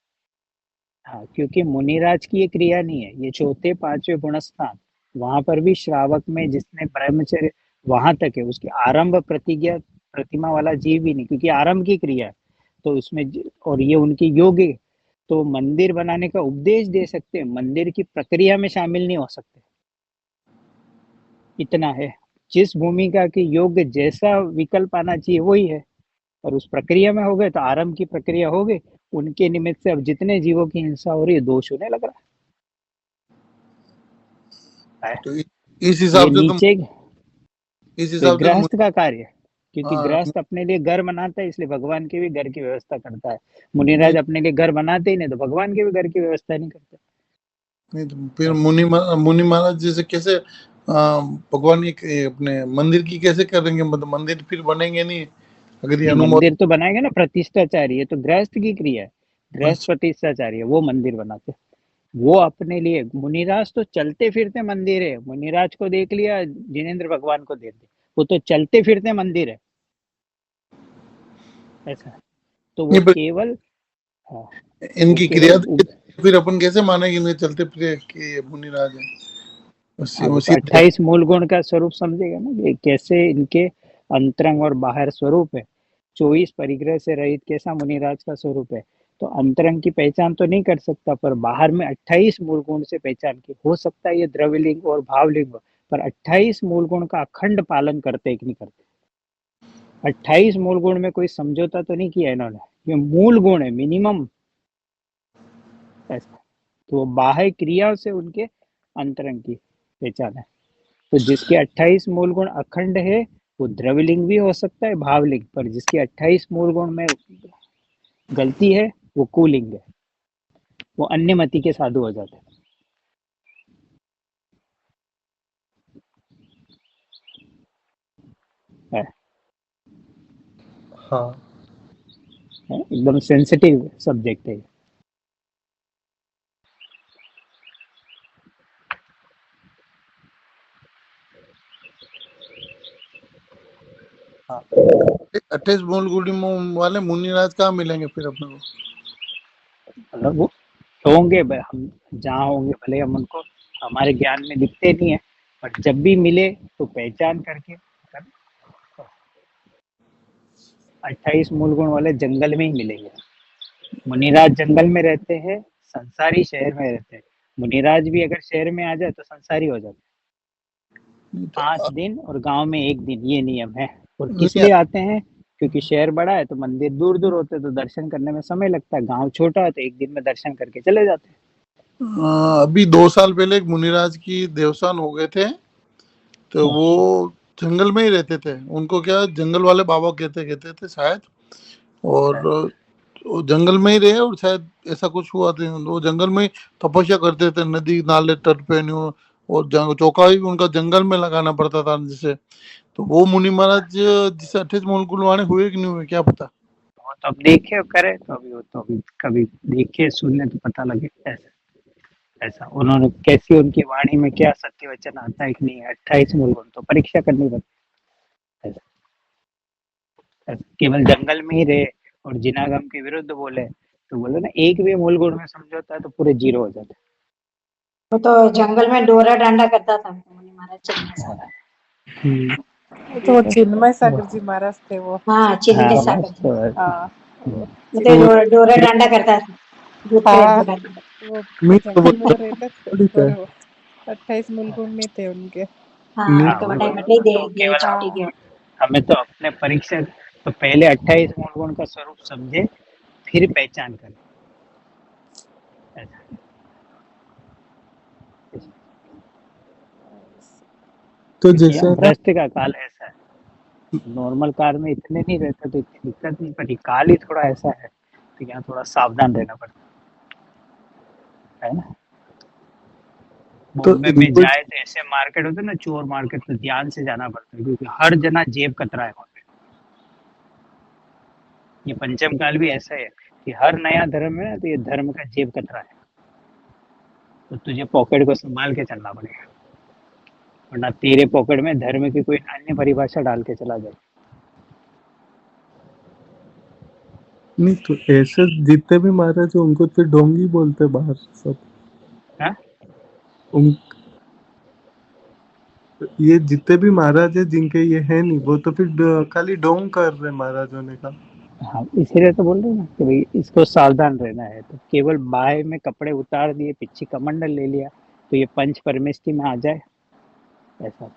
हाँ क्योंकि मुनिराज की ये क्रिया नहीं है, ये चौथे 5वें गुणस्थान, वहां पर भी श्रावक में जिसने ब्रह्मचर्य वहां तक है, उसकी आरंभ प्रतिज्ञा प्रतिमा वाला जीव भी नहीं, क्योंकि आरंभ की क्रिया है। तो उसमें और ये उनकी योग है, तो मंदिर बनाने का उपदेश दे सकते हैं, मंदिर की प्रक्रिया में शामिल नहीं हो सकते। इतना है, जिस भूमिका के योग्य जैसा विकल्प आना चाहिए वही है, और उस प्रक्रिया में हो गए तो आरंभ की प्रक्रिया हो गई, उनके निमित्त से अब जितने जीवों की हिंसा हो रही है दोष होने लग रहा है। तो इस ये हिसाब से तो नीचे इस हिसाब से तो गृहस्थ का कार्य है, क्योंकि हाँ, गृहस्थ अपने लिए घर बनाता है, इसलिए भगवान के भी घर की व्यवस्था करता है। मुनिराज नहीं अपने लिए घर बनाते ही नहीं, तो भगवान के भी घर की व्यवस्था नहीं करते। नहीं तो फिर मुनि महाराज जैसे कैसे भगवान ये अपने मंदिर की कैसे करेंगे, मतलब मंदिर फिर बनेंगे नहीं अगर ये नहीं, अनुमोदन। मंदिर तो बनाएंगे ना, प्रतिष्ठाचारी, ये तो गृहस्थ की क्रिया है, गृहस्थ अच्छा, प्रतिष्ठाचारी है, वो मंदिर बनाते। वो अपने लिए, मुनिराज तो चलते फिरते मंदिर है, मुनिराज को देख लिया, जिनेंद्र भगवान को देख लिया, वो तो चलते फिरते मंदिर है, ऐसा। तो वो नहीं पर केवल, हाँ, वो इनकी क्रिया केवल फिर अपन कैसे मानेंगे इनके चलते फिर कि ये मुनिराज है उसी हाँ, वो तो उसी तरह। 28 मूल गुण का स्वरूप समझेगा ना, ये कैसे इनके अंतरंग और बाहर स्वरूप है। 24 परिग्रह से रहित कैसा मुनिराज का स्वरूप है, तो अंतरंग की पहचान तो नहीं कर सकता, पर बाहर में 28 मूल गुण से पहचान की हो सकता है। ये द्रव्यलिंग और भावलिंग, पर 28 मूल गुण का अखंड पालन करते कि नहीं करते। 28 मूल गुण में कोई समझौता तो नहीं किया इन्होंने, ये मूल गुण है, मिनिमम, ऐसा। तो बाह्य क्रियाओं से उनके अंतरंग की पहचान है। तो जिसके 28 मूल गुण अखंड है वो द्रव्यलिंग भी हो सकता है, भावलिंग, पर जिसके 28 मूल गुण में गलती है वो कुलिंग है, वो अन्य मति के साधु हो जाते हैं। हाँ एकदम सेंसिटिव सब्जेक्ट है। हाँ 28 मूल गुड़ी वाले मुनिराज कहाँ मिलेंगे फिर अपने को। मतलब वो होंगे, हम जहाँ होंगे भले हम उनको हमारे ज्ञान में दिखते नहीं है, पर जब भी मिले तो पहचान करके 28 मूल गुण वाले जंगल में ही मिलेंगे। मुनिराज जंगल में रहते हैं, संसारी शहर में रहते हैं। मुनिराज भी अगर शहर में आ जाए तो संसारी हो जाते हैं। 5 दिन और गांव में 1 दिन, ये नियम है। और किस नहीं, लिए आते हैं, क्योंकि शहर बड़ा है तो मंदिर दूर दूर होते हैं, तो दर्शन करने में समय लगता है। गांव छोटा है तो 1 दिन में दर्शन करके चले जाते हैं। अभी 2 साल पहले एक मुनिराज की देवसान हो गए थे, तो वो जंगल में ही रहते थे। उनको क्या जंगल वाले बाबा कहते कहते थे शायद, और वो जंगल में ही रहे, और शायद ऐसा कुछ हुआ था, वो जंगल में ही तपस्या करते थे, नदी नाले तट पे न्यू, और चौका भी उनका जंगल में लगाना पड़ता था जिसे। तो वो मुनि महाराज जिसे 28 मूल गुणवाणी हुए कि नहीं हुए क्या पता। वो तो अब देखे और करे, तो अभी वो तो अभी कभी देखे सुनने तो पता लगे। ऐसा ऐसा उन्होंने कैसी, उनकी वाणी में क्या सत्य वचन आता है कि नहीं, 28 मूल गुण तो परीक्षा करनी पड़ती है। ऐसा ऐसा केवल जंगल में ही रहे और जिनागम के विरुद्ध बोले, तो बोले ना, एक भी मूल गुण में समझौता है तो पूरे जीरो हो जाते वो तो जंगल में डोरा डांडा करता था मुनि महाराज चिन्मय सागर। हैं। तो वो चिन्मय सागर जी महाराज थे वो। हाँ चिन्मय हाँ सागर बस जी, तो हाँ वो वो तो डोरा डांडा करता था, भूत प्रेत हाँ भगाता था। वो नहीं तो वो जंगल में तो रहते थे थोड़ी थे। और वो 28 मूल गुण नहीं थे उनके। हाँ नहीं हाँ, उनका वही बटाई बोल रहा हूँ बटाई ना, दे तो दे केवल चोटी हाँ गया। हमें तो अपने परीक्षा, तो पहले 28 मूल गुण का स्वरूप समझे, फिर पहचान करें। ऐसा तो क्योंकि जैसे यहाँ है ना, भ्रष्ट का काल ऐसा है, नॉर्मल कार में इतने नहीं रहता तो इतनी दिक्कत नहीं पड़ी, काल ही थोड़ा ऐसा है, तो यहाँ थोड़ा सावधान रहना पड़ता है ना। तो बॉम्बे में इनको जाए तो ऐसे मार्केट होते हैं ना, चोर मार्केट, तो ध्यान से जाना पड़ता है, क्योंकि हर जना जेब कतरा है वहाँ पे। ये पंचम काल भी ऐसा है कि हर नया धर्म है ना, तो ये धर्म का जेब कतरा है, तो तुझे पॉकेट को संभाल के चलना पड़ेगा, वरना तेरे पॉकेट में धर्म की कोई अन्य परिभाषा डाल के चला जाए। नहीं तो ऐसे जितने भी महाराज है उनको फिर ढोंगी बोलते हैं बाहर सब। हाँ? उन ये जितने भी महाराज है जिनके ये है नहीं, वो तो फिर खाली ढोंग कर रहे हैं महाराज होने का। हाँ, इसीलिए तो बोल रहे हैं ना कि भाई इसको सावधान रहना है। तो केवल बाय में कपड़े उतार दिए, पीछे कमंडल ले लिया, तो ये पंच परमेष्टि में आ जाए, ऐसा।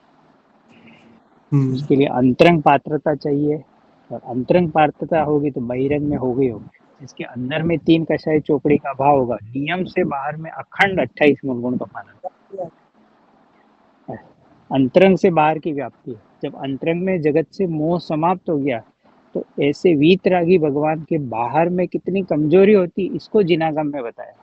उसके लिए अंतरंग पात्रता चाहिए, और अंतरंग पात्रता होगी तो बहिरंग में होगी होगी। इसके अंदर में 3 कषाय चोपड़ी का भाव होगा, नियम से बाहर में अखंड 28 मूल गुण का पालन। अंतरंग से बाहर की व्याप्ति है। जब अंतरंग में जगत से मोह समाप्त हो गया, तो ऐसे वीतरागी भगवान के बाहर में कितनी कमजोरी होती, इसको जिनागम में बताया।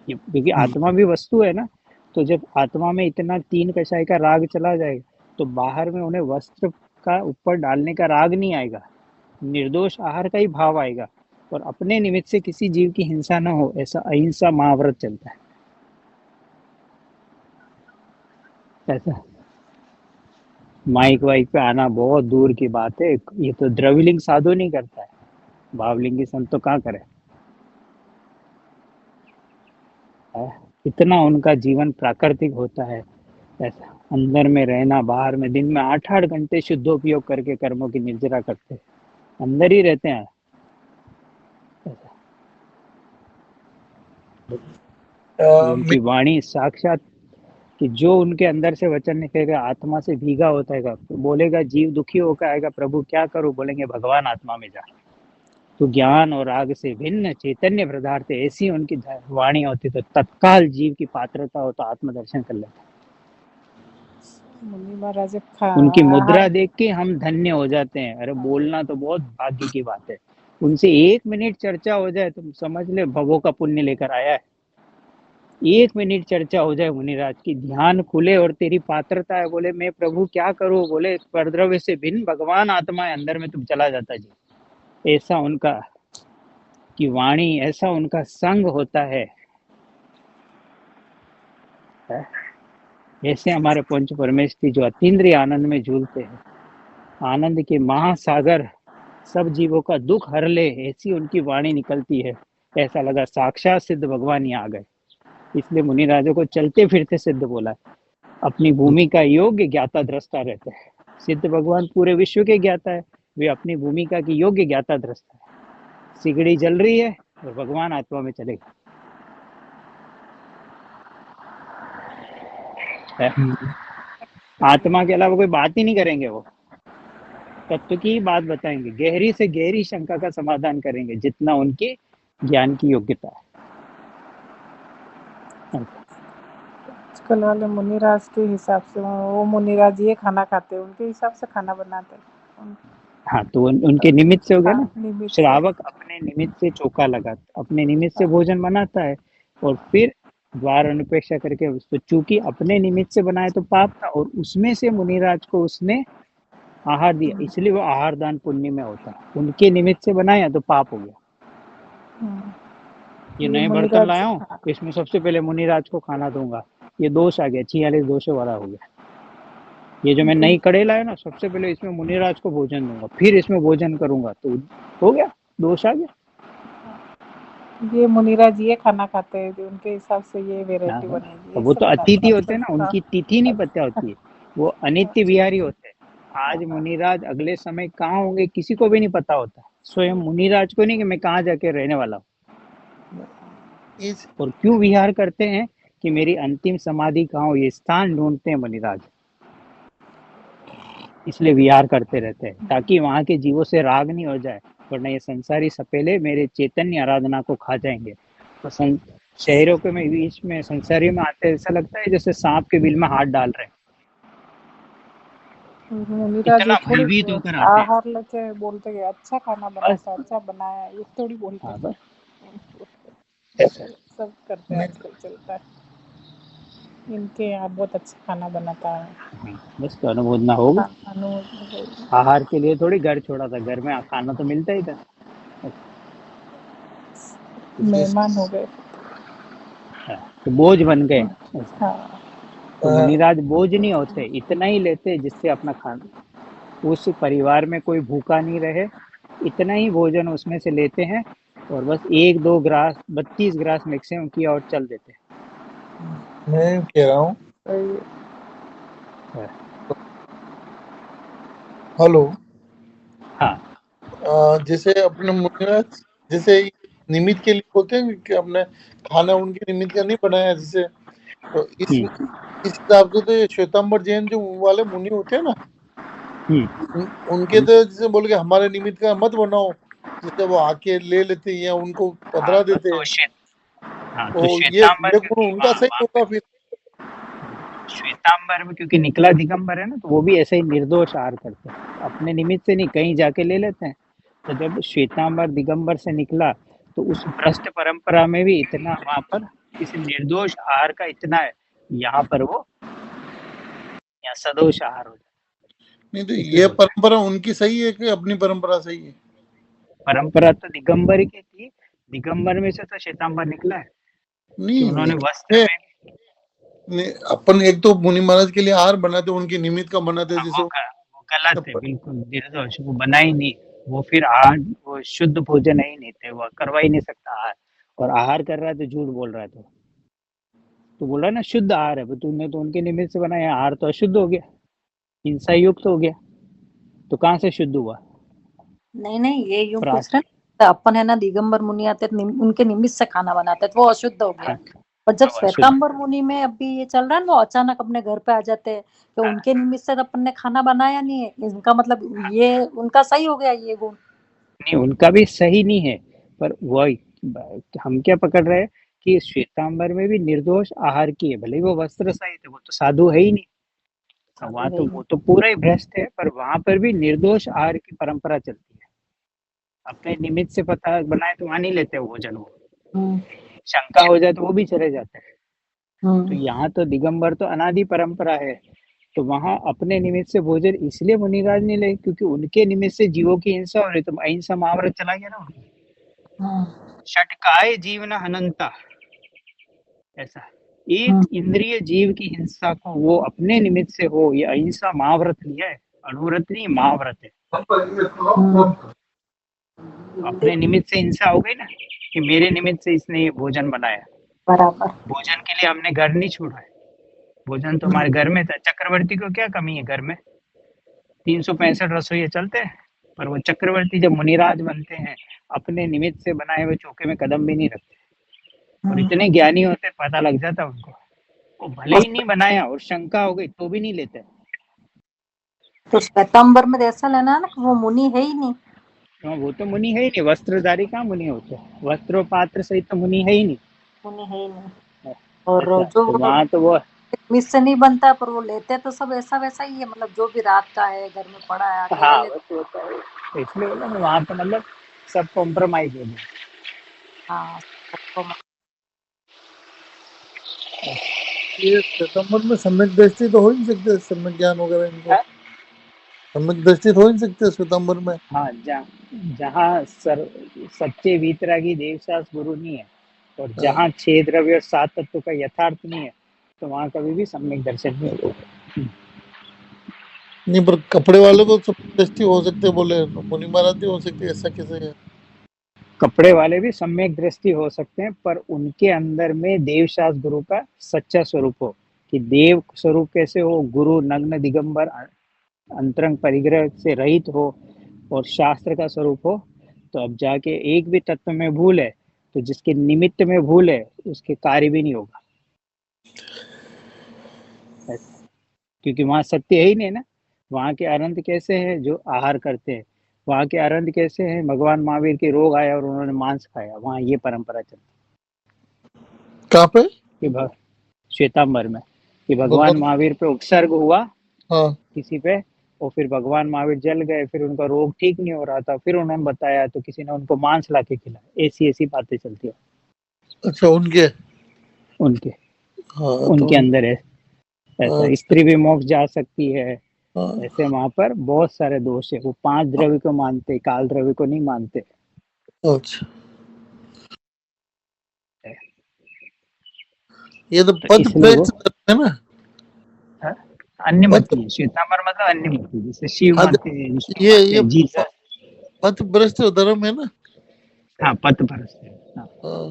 क्योंकि आत्मा भी वस्तु है ना, तो जब आत्मा में इतना 3 कषाय का राग चला जाएगा, तो बाहर में उन्हें वस्त्र का ऊपर डालने का राग नहीं आएगा, निर्दोष आहार का ही भाव आएगा, और अपने निमित्त से किसी जीव की हिंसा न हो, ऐसा अहिंसा महाव्रत चलता है। ऐसा माइक वाइक पे आना बहुत दूर की बात है। ये तो द्रविलिंग साधु नहीं करता है, भावलिंगी संत तो कहाँ करे है? इतना उनका जीवन प्राकृतिक होता है। ऐसा अंदर में रहना, बाहर में दिन में 8-8 घंटे शुद्धोपयोग करके कर्मों की निर्जरा करते हैं, अंदर ही रहते हैं। ऐसा उनकी वाणी साक्षात, कि जो उनके अंदर से वचन निकलेगा आत्मा से भीगा होता है। तो बोलेगा जीव दुखी होकर आएगा, प्रभु क्या करूं, बोलेंगे भगवान आत्मा में जा। तो ज्ञान और राग से भिन्न चैतन्य पदार्थ, ऐसी उनकी वाणी होती, तो तत्काल जीव की पात्रता हो तो आत्मदर्शन कर लेता। मुनि महाराज उनकी मुद्रा देख के हम धन्य हो जाते हैं। अरे बोलना तो बहुत भाग्य की बात है, उनसे 1 मिनट चर्चा हो जाए तो समझ ले भवों का पुण्य लेकर आया है। 1 मिनट चर्चा हो जाए मुनिराज की, ध्यान खुले और तेरी पात्रता है, बोले मैं प्रभु क्या करूं, बोले परद्रव्य से भिन्न भगवान आत्मा है अंदर में, तुम चला जाता जी। ऐसा उनका की वाणी, ऐसा उनका संग होता है। ऐसे हमारे पंच परमेष्ठी जो अतीन्द्रिय आनंद में झूलते हैं, आनंद के महासागर, सब जीवों का दुख हर ले, ऐसी उनकी वाणी निकलती है। ऐसा लगा साक्षात सिद्ध भगवान यहाँ आ गए। इसलिए मुनि राजों को चलते फिरते सिद्ध बोला है। अपनी भूमि का योग्य ज्ञाता दृष्टा रहते हैं। सिद्ध भगवान पूरे विश्व के ज्ञाता है, वे अपनी भूमिका की योग्य ज्ञाता दृष्टा है। सिगड़ी जल रही है और भगवान आत्मा में चलेगा। आत्मा के अलावा कोई बात ही नहीं करेंगे, वो तत्व की बात बताएंगे, गहरी से गहरी शंका का समाधान करेंगे, जितना उनके ज्ञान की योग्यता है। आजकल वाले मुनिराज के हिसाब से, वो मुनिराज ये खाना खाते हैं, उनके हिसाब से खाना बनाते हैं। हाँ, तो उनके निमित्त से हो गया ना। निमित्त से। श्रावक अपने निमित्त से चौका लगाता, अपने निमित्त से भोजन बनाता है, और फिर द्वार अनुपेक्षा करके उसको, चूंकि अपने निमित्त से बनाए तो पाप था, और उसमें से मुनिराज को उसने आहार दिया, इसलिए वो आहार दान पुण्य में होता है। उनके निमित्त से बनाया तो पाप हो गया। ये नए बर्तन लाया हूँ, इसमें सबसे पहले मुनिराज को खाना दूंगा, ये दोष आ गया, 46 दोषों वाला हो गया। ये जो मैं नई कड़े लाया ना, सबसे पहले इसमें मुनिराज को भोजन दूंगा, फिर इसमें भोजन करूंगा, तो हो गया, दोष आ गया। ये मुनिराज ये खाना खाते हैं, उनके हिसाब से ये वेराइटी बनेगी। वो तो अतिथि होते हैं ना, उनकी तिथि नहीं पता होती है, वो अनित्य विहारी होते हैं। आज मुनिराज अगले समय कहाँ होंगे किसी को भी नहीं पता होता, स्वयं मुनिराज को नहीं कि मैं कहाँ जाके रहने वाला हूँ। और क्यों विहार करते हैं कि मेरी अंतिम समाधि कहाँ हो, ये स्थान ढूंढते हैं मुनिराज, इसलिए विहार करते रहते हैं, ताकि वहां के जीवों से राग नहीं हो जाए, वरना ये संसारी सपेले मेरे चैतन्य आराधना को खा जाएंगे। तो शहरों के में बीच में संसारी में आते, ऐसा लगता है जैसे सांप के बिल में हाथ डाल रहे हैं। इतना भयभीत होकर आते हैं। आहार लेके बोलते हैं अच्छा खाना बनाता, अच्छा बनाया, ये थोड़ी बोलते हैं। सब करते हैं, आजकल चलता है। इनके यहाँ बहुत अच्छा खाना बनाता है। बस तो अनुमोदना होगा। अनुमोदना आहार के लिए थोड़ी घर छोड़ा था, घर में खाना तो मिलता ही था। मेहमान हो गए, तो बोझ बन गए। हाँ। तो मुनिराज बोझ नहीं होते, इतना ही लेते जिससे अपना खाना, उस परिवार में कोई भूखा नहीं रहे, इतना ही भोजन उसमें से लेते हैं, और बस 1-2 ग्रास, 32 ग्रास मैक्सिमम किया और चल देते हैं। मैं कह रहा हूँ, हेलो, जैसे अपने मुनिराज जैसे निमित्त के लिए बोलते हैं कि अपने खाना उनके निमित्त का नहीं बनाया, जैसे तो इस हिसाब से तो ये श्वेतांबर जैन जो वाले मुनि होते हैं ना, उनके तो जैसे बोल के हमारे निमित्त का मत बनाओ, जैसे वो आके ले लेते हैं या उनको पधरा देते हैं, तो ये गुण उनका सही होगा फिर। श्वेतांबर में क्योंकि निकला दिगंबर है ना, तो वो भी ऐसे ही निर्दोष आहार करते हैं, अपने निमित्त से नहीं, कहीं जाके ले लेते हैं। तो जब श्वेतांबर दिगंबर से निकला तो उस भ्रष्ट परंपरा में भी इतना वहां पर किसी निर्दोष आहार का इतना है, यहाँ पर वो यहाँ सदोष आहार हो जाता नहीं तो ये परंपरा उनकी सही है कि अपनी परंपरा सही है? परंपरा तो दिगंबर की थी, दिगंबर में से तो श्वेतांबर निकला है। नहीं उन्होंने वस्त्र में नहीं, अपन एक तो मुनि महाराज के लिए आहार बनाते, उनके निमित्त का बनाते, जैसे वो गलत है, बिल्कुल निर्दोष, वो बना ही नहीं, वो फिर आहार, वो शुद्ध भोजन ही नहीं थे, वो करवा ही नहीं सकता आहार, और आहार कर रहा है तो झूठ बोल रहा है। तो बोल रहा है ना शुद्ध आहार है, तुमने तो उनके निमित्त से बनाया, आहार तो अशुद्ध हो गया, हिंसा युक्त हो गया, तो कहाँ से शुद्ध हुआ? नहीं ये यूं पूछ रहे हैं, अपन है ना दिगंबर मुनि आते उनके निमित्त से खाना बनाते तो वो अशुद्ध हो गया। और जब श्वेतांबर मुनि में अभी ये चल रहा है, वो अचानक अपने घर पे आ जाते हैं, तो उनके निमित्त से अपन ने खाना बनाया नहीं है, इनका मतलब ये उनका सही हो गया ये गुण? नहीं, उनका भी सही नहीं है, पर वही हम क्या पकड़ रहे हैं कि श्वेतांबर में भी निर्दोष आहार की है, भले वो वस्त्र सही थे, वो तो साधु है ही नहीं, वहां तो वो तो पूरा ही भ्रष्ट है, पर वहां पर भी निर्दोष आहार की परंपरा चलती है। अपने निमित्त से पता बनाए तो वहां नहीं लेते वो भोजन, वो शंका हो जाए तो वो भी चले जाते हैं। तो यहाँ तो दिगंबर तो अनादि परंपरा है, तो वहां अपने निमित्त से भोजन इसलिए मुनिराज नहीं ले क्योंकि उनके निमित्त से जीवों की हिंसा हो रही, तो अहिंसा महाव्रत चला गया ना। षटकाय जीवन अनंता, ऐसा एक इंद्रिय जीव की हिंसा को वो अपने निमित्त से हो, ये अहिंसा महाव्रत लिया है, अनुव्रत नहीं महाव्रत है। अपने निमित्त से हिंसा हो गई ना, कि मेरे निमित्त से इसने ये भोजन बनाया, बराबर। भोजन के लिए हमने घर नहीं छोड़ा है, भोजन तो हमारे घर में था। चक्रवर्ती को क्या कमी है घर में, 365 रसोई चलते हैं, पर वो चक्रवर्ती जब मुनिराज बनते हैं अपने निमित्त से बनाए हुए चौके में कदम भी नहीं रखते, और इतने ज्ञानी होते पता लग जाता उनको, वो भले ही नहीं बनाया और शंका हो गई तो भी नहीं लेते। तो श्वेतांबर में ऐसा लेना है ना, वो मुनि है ही नहीं। वो तो मुनि है ही नहीं, वस्त्रधारी कहाँ मुनि होते हैं, वस्त्र पात्र सहित तो मुनि है ही नहीं, मुनि है ही नहीं। और जो वहाँ तो वो मिस से नहीं बनता, पर वो लेते तो सब ऐसा वैसा ही है, मतलब जो भी रात का है घर में पड़ा है आगे हाँ, इसलिए बोला ना वहाँ पे मतलब सब कॉम्प्रोमाइज हो गया। हाँ, ये श्वेतांबर में सम्यक दृष्टि तो हो ही सकते, सम्यक ज्ञान वगैरह इनको सम्यक दृष्टि हो ही सकते श्वेतांबर में। हाँ, जहाँ सच्चे वीतरागी देवशास गुरु नहीं है, और जहाँ 6 द्रव्य और 7 तत्व का यथार्थ नहीं है, तो वहाँ कभी भी सम्यक दर्शन नहीं होगा। नहीं, पर कपड़े वाले को सम्यक दृष्टि हो सकते, बोले मुनि महाराज भी हो सकते, ऐसा कैसे है? कपड़े वाले भी सम्यक दृष्टि हो सकते हैं, पर उनके अंदर में देवशास गुरु का सच्चा स्वरूप हो, कि देव स्वरूप कैसे हो, गुरु नग्न दिगंबर अंतरंग परिग्रह से रहित हो और शास्त्र का स्वरूप हो, तो अब जाके एक भी तत्व में भूल है तो जिसके निमित्त में भूल है उसके कार्य भी नहीं होगा, क्योंकि वहां सत्य है ही नहीं ना। वहां के अरंत कैसे हैं जो आहार करते हैं, वहां के अरंत कैसे हैं, भगवान महावीर के रोग आया और उन्होंने मांस खाया, वहां ये परंपरा चलती। कहाँ पे? कि श्वेतांबर में, कि भगवान महावीर पे उपसर्ग हुआ किसी पे, और फिर भगवान महावीर जल गए, फिर उनका रोग ठीक नहीं हो रहा था, फिर उन्होंने बताया तो किसी ने उनको मांस ला के खिलाया, ऐसी बातें चलती है। अच्छा, उनके उनके अंदर है ऐसा, स्त्री भी मोक्ष जा सकती है, ऐसे वहां पर बहुत सारे दोष है। वो 5 द्रव्य को मानते, काल द्रव्य को नहीं मानते। अच्छा, ये तो पद प्रेत है ना, अन्य मती है श्वेतांबर, मतलब अन्य मती, जैसे शिव मती, ये पथ भ्रष्ट धर्म है ना। हाँ, पथ भ्रष्ट है,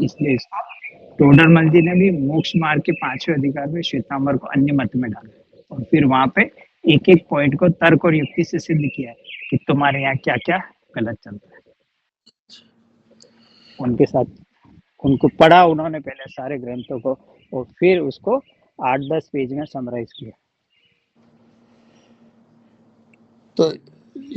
इसलिए टोडरमल जी ने भी मोक्ष मार्ग के 5वें अधिकार में श्वेतांबर को अन्य मत में डाला, और फिर वहां पे एक पॉइंट को तर्क और युक्ति से सिद्ध किया है कि तुम्हारे यहाँ क्या क्या गलत चलता है। उनके साथ उनको पढ़ा उन्होंने पहले सारे ग्रंथों को, और फिर उसको 8-10 पेज में समराइज किया। तो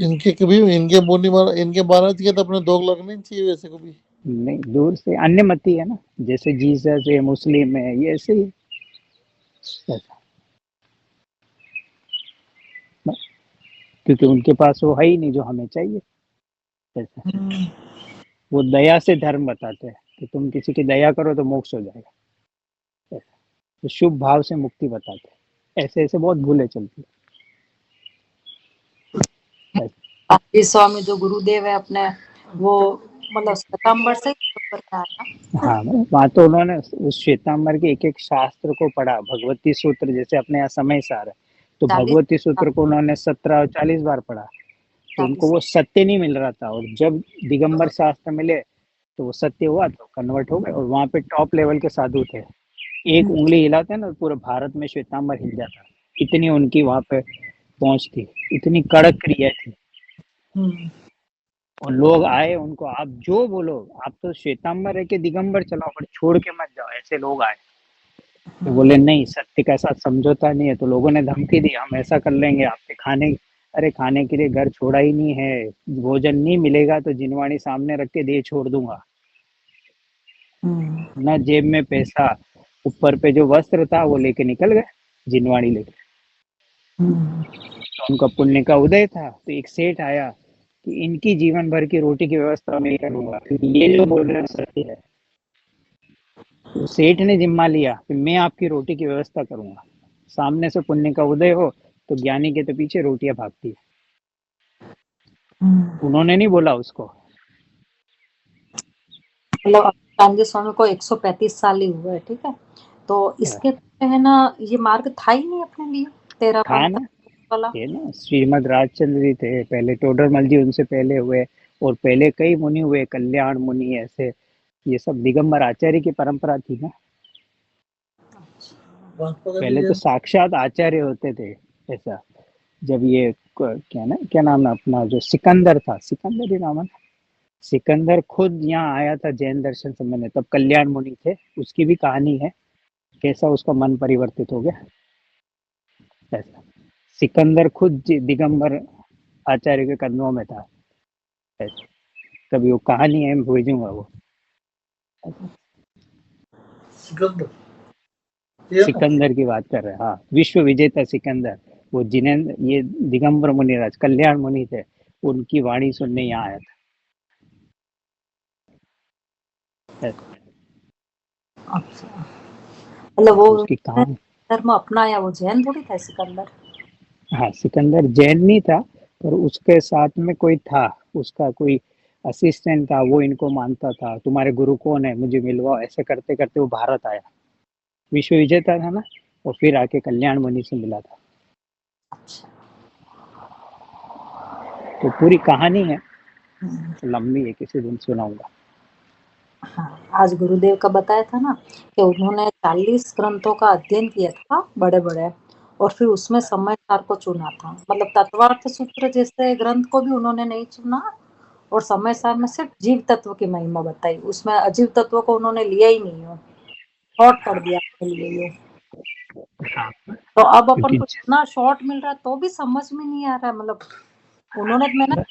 इनके मुनि महाराज, इनके महाराज के तो अपने दोग लगने नहीं चाहिए वैसे कभी। नहीं, दूर से अन्य मती है ना, जैसे जीसस है, मुस्लिम है, ये ऐसे ही ऐसा। क्योंकि उनके पास वो है ही नहीं जो हमें चाहिए ऐसा। वो दया से धर्म बताते हैं कि तुम किसी की दया करो तो मोक्ष हो जाएगा ऐसा। तो शुभ भाव से मुक्ति बताते हैं। ऐसे ऐसे बहुत भूले चलती है ऐसा। आदि स्वामी जो गुरुदेव है अपने, वो मतलब श्वेतांबर से करके आया। हाँ, वहाँ तो उन्होंने उस श्वेतांबर के एक एक शास्त्र को पढ़ा। भगवती सूत्र जैसे अपने यहाँ समय सार है, तो 40 भगवती सूत्र को उन्होंने 17-40 बार पढ़ा। तो उनको वो सत्य नहीं मिल रहा था, और जब दिगंबर शास्त्र मिले तो वो सत्य हुआ, तो कन्वर्ट हो गए। और वहाँ पे टॉप लेवल के साधु थे, एक उंगली हिलाते ना पूरे भारत में श्वेतांबर हिल जाता। इतनी उनकी वहाँ पे पहुंच थी, इतनी कड़क क्रिया थी। और लोग आए, उनको आप जो बोलो, आप तो श्वेतांबर है कि दिगंबर चलाओ, पर छोड़ के मत जाओ, ऐसे लोग आए। तो बोले नहीं, सत्य के साथ समझौता नहीं है। तो लोगों ने धमकी दी, हम ऐसा कर लेंगे आपके खाने, अरे खाने के लिए घर छोड़ा ही नहीं है, भोजन नहीं मिलेगा तो जिनवाणी सामने रख के दे छोड़ दूंगा। ना जेब में पैसा, ऊपर पे जो वस्त्र था वो लेके निकल गए, जिनवाणी लेके। तो उनका पुण्य का उदय था। तो एक सेठ आया कि इनकी जीवन भर की रोटी की व्यवस्था मैं करूंगा, क्योंकि ये जो बोल रहे हैं सत्य है। तो सेठ ने जिम्मा लिया कि मैं आपकी रोटी की व्यवस्था करूंगा। सामने से पुण्य का उदय हो तो ज्ञानी के तो पीछे रोटियां भागती है। उन्होंने नहीं बोला उसको। मतलब कांजी स्वामी को 135 साल ही हुए हैं, ठीक है। तो इसके है ना, ये मार्ग था ही नहीं अपने लिए, तेरा था ना, वाला। ये ना श्रीमद राजचंद्र जी थे पहले, टोडरमल जी उनसे पहले हुए, और पहले कई मुनि हुए, कल्याण मुनि, ऐसे ये सब दिगंबर आचार्य की परंपरा थी ना। पहले तो साक्षात आचार्य होते थे ऐसा। जब ये क्या नाम है अपना, जो सिकंदर था, सिकंदर ही नाम है, सिकंदर खुद यहाँ आया था जैन दर्शन समझने, तब कल्याण मुनि थे। उसकी भी कहानी है, कैसा उसका मन परिवर्तित हो गया ऐसा। सिकंदर खुद दिगंबर आचार्य के कदमों में था ऐसा। कभी वो कहानी है, मैं भेजूंगा वो। सिकंदर की बात कर रहे हैं, हाँ, विश्व विजेता सिकंदर, वो जिन्हें ये दिगंबर मुनिराज कल्याण मुनि थे, उनकी वाणी सुनने यहाँ आया था ऐसा। अच्छा, मतलब वो उसकी कहानी, धर्म अपनाया, वो जैन थोड़ी था सिकंदर। हाँ, सिकंदर जैन नहीं था, पर उसके साथ में कोई था, उसका कोई असिस्टेंट था, वो इनको मानता था, तुम्हारे गुरु कौन है, मुझे मिलवाओ, ऐसे करते करते वो भारत आया, विश्व विजेता था ना, और फिर आके कल्याण मुनि से मिला था। तो पूरी कहानी है, लंबी है, किसी दिन सुनाऊंगा। हाँ, आज गुरुदेव का बताया था ना कि उन्होंने 40 ग्रंथों का अध्ययन किया था, बड़े बड़े, और फिर उसमें समय सार को चुना था। मतलब तत्वार्थ सूत्र जैसे ग्रंथ को भी उन्होंने नहीं चुना, और समय सार में सिर्फ जीव तत्व की महिमा बताई, उसमें अजीव तत्व को उन्होंने लिया ही नहीं हो, शॉर्ट कर दिया अपने लिए ये। तो अब अपन को इतना शॉर्ट मिल रहा है तो भी समझ में नहीं आ रहा है। मतलब उन्होंने मैंने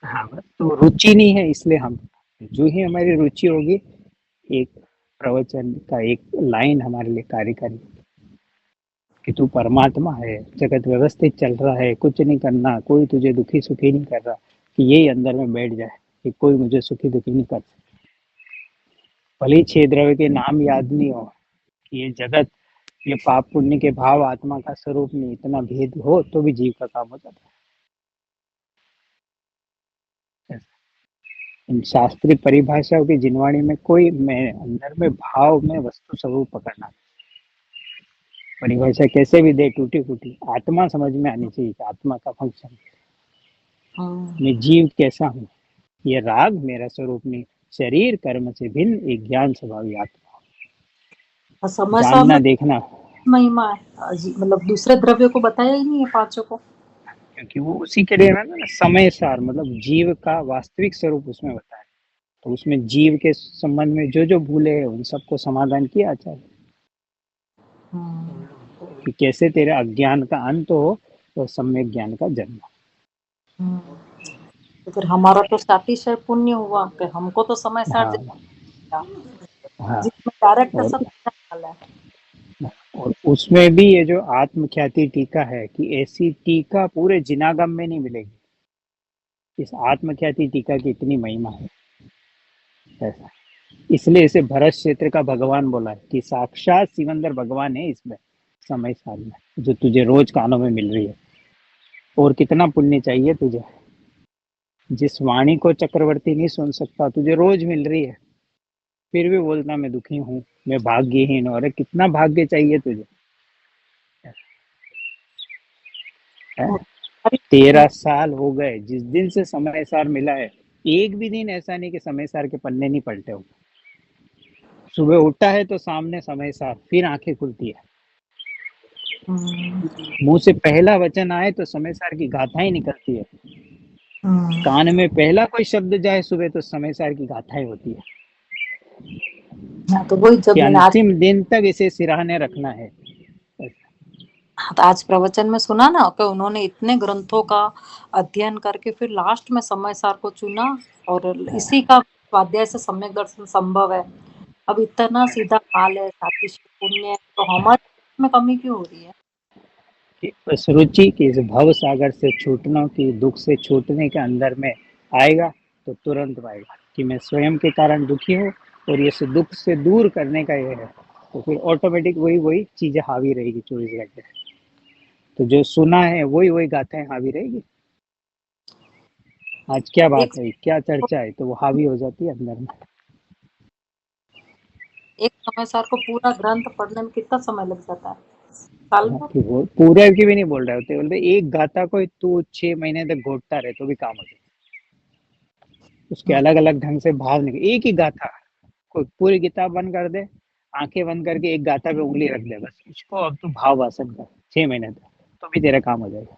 हाँ, तो रुचि नहीं है, इसलिए हम, जो ही हमारी रुचि होगी, एक प्रवचन का एक लाइन हमारे लिए कार्य करेगी कि तू परमात्मा है, जगत व्यवस्थित चल रहा है, कुछ नहीं करना, कोई तुझे दुखी सुखी नहीं कर रहा, कि यही अंदर में बैठ जाए कि कोई मुझे सुखी दुखी नहीं कर सकता। भले ही 6 द्रव्य के नाम याद नहीं हो, कि ये जगत, ये पाप पुण्य के भाव आत्मा का स्वरूप नहीं, इतना भेद हो तो भी जीव का काम हो जाता है। इन शास्त्रीय परिभाषाओं की जिनवाणी में कोई, मैं अंदर में भाव में वस्तु स्वरूप पकड़ना, परिभाषा कैसे भी दे टूटी फूटी, आत्मा समझ में आनी चाहिए, आत्मा का फंक्शन, मैं जीव कैसा हूँ, ये राग मेरा स्वरूप नहीं, शरीर कर्म से भिन्न एक ज्ञान स्वभावी आत्मा, समय सार जानना में देखना, महिमा है, मतलब दूसरे द्रव्य को बताया ही नहीं है पांचों को, क्योंकि वो उसी के लिए ना समय सार, मतलब जीव का वास्तविक स्वरूप उसमें बताया। तो उसमें जीव के संबंध में जो जो भूले हैं उन सबको समाधान किया आचार्य हम्म, कि कैसे तेरे अज्ञान का अंत हो और सम्यक ज्ञान का जन्म। हम्म। तो फिर हमारा तो अतिशय पुण्य हुआ कि हमको तो समय सार हाँ दिया, हाँ। जिसमें डायरेक्ट और सब वाला है। और उसमें भी ये जो आत्मख्याति टीका है कि ऐसी टीका पूरे जिनागम में नहीं मिलेगी। इस आत्मख्याति टीका की इतनी महिमा है ऐसा, इसलिए इसे भरत क्षेत्र का भगवान बोला है कि साक्षात सिकंदर भगवान है इसमें समय साल में, जो तुझे रोज कानों में मिल रही है। और कितना पुण्य चाहिए तुझे, जिस वाणी को चक्रवर्ती नहीं सुन सकता तुझे रोज मिल रही है, फिर भी बोलता मैं दुखी हूँ, मैं भाग्यहीन हूँ। अरे कितना भाग्य चाहिए तुझे है? और हमारी 13 साल हो गए जिस दिन से समय सार मिला है, एक भी दिन ऐसा नहीं कि समय सार के पन्ने नहीं पलटे हो। सुबह उठा है तो सामने समय सार, फिर आंखें खुलती है, हम्म, मुंह से पहला वचन आए तो समय सार की गाथाएं निकलती है, हम्म। कान में पहला कोई शब्द जाए सुबह तो समय सार की गाथाएं होती है हाँ, तो वही कि जब मैंने आज अंतिम दिन तक इसे सिराहने रखना है। हाँ, तो आज प्रवचन में सुना ना कि उन्होंने इतने ग्रंथों का अध्ययन करके फिर लास्ट में समय सार को चुना, और इसी का स्वाध्याय से सम्यक दर्शन संभव है। अब इतना सीधा काल है, सातिश्य पुण्य है, तो हमारे में कमी क्यों हो रही है? कि उस रुचि की इस भव सागर से छूटना, की दुख से छूटने के अंदर में आएगा तो तुरंत पाएगा कि मैं स्वयं के कारण दुखी हूँ और ये से दुख से दूर करने का ये है, तो फिर ऑटोमेटिक वही वही चीजें हावी रहेगी 24 घंटे। तो जो सुना है वही वही गाथाएं हावी रहेगी। आज क्या एक बात है, क्या चर्चा है, तो वो हावी हो जाती है अंदर में। एक समय सार को पूरा ग्रंथ पढ़ने में कितना समय लग जाता है? साल हाँ, भर? कि वो पूरे की भी नहीं बोल रहे होते, बोलते एक गाथा को तू 6 महीने तक घोटता रहे तो भी काम हो जाए। उसके हम्म, अलग अलग ढंग से भाव निकले, एक ही गाथा, कोई पूरी किताब बंद कर दे, आंखें बंद करके एक गाथा पे उंगली रख दे, बस इसको अब तू भाव वासन कर 6 महीने तक, तो भी तेरा काम हो जाएगा।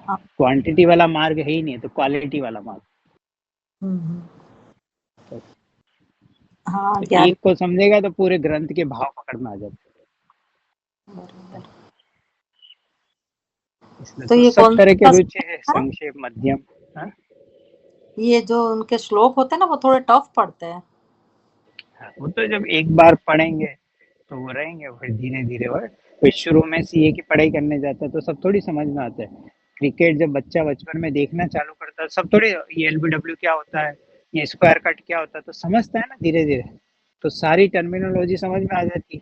हाँ, क्वांटिटी वाला मार्ग है ही नहीं, तो क्वालिटी वाला मार्ग। हम्म, तो हाँ, ज्ञान। एक को समझेगा तो पूरे ग्रंथ के भाव पकड़ में आ जाते हैं। इसलिए तो तो ये सब कौन तरह के सा रुचि है, है? संक्षेप मध्यम। हाँ? ये जो उनके श्लोक होते हैं ना, वो थोड़े टफ पड़ते हैं। हाँ, वो तो जब एक बार पढ़ेंगे तो वो रहेंगे, फिर धीरे धीरे वो फिर शुरू में सीए की पढ़ाई करने जाता है तो सब थोड़ी समझ में आता है। क्रिकेट जब बच्चा बचपन में देखना चालू करता है, सब थोड़ी ये एलबीडब्ल्यू क्या होता है, ये स्क्वायर कट क्या होता है, तो समझता है ना धीरे धीरे, तो सारी टर्मिनोलॉजी समझ में आ जाती है।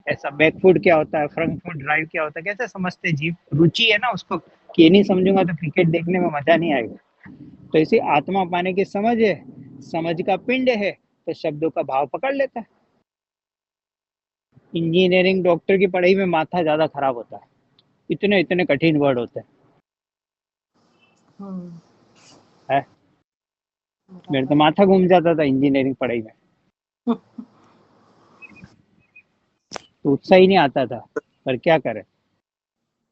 ऐसा बैकफुट क्या होता है, फ्रंट फुट ड्राइव क्या होता है, कैसे समझते जीव, रुचि है ना उसको, कि ये नहीं समझूंगा तो क्रिकेट देखने में मजा नहीं आएगा। तो इसी आत्मा पाने की समझ है, समझ का पिंड है, तो शब्दों का भाव पकड़ लेता है। इंजीनियरिंग डॉक्टर की पढ़ाई में माथा ज्यादा खराब होता है, इतने इतने कठिन वर्ड होते हैं हम्म, है? मेरे तो बराबर। माथा घूम जाता था इंजीनियरिंग पढ़ाई में, तो उत्साह ही नहीं आता था, पर क्या करें,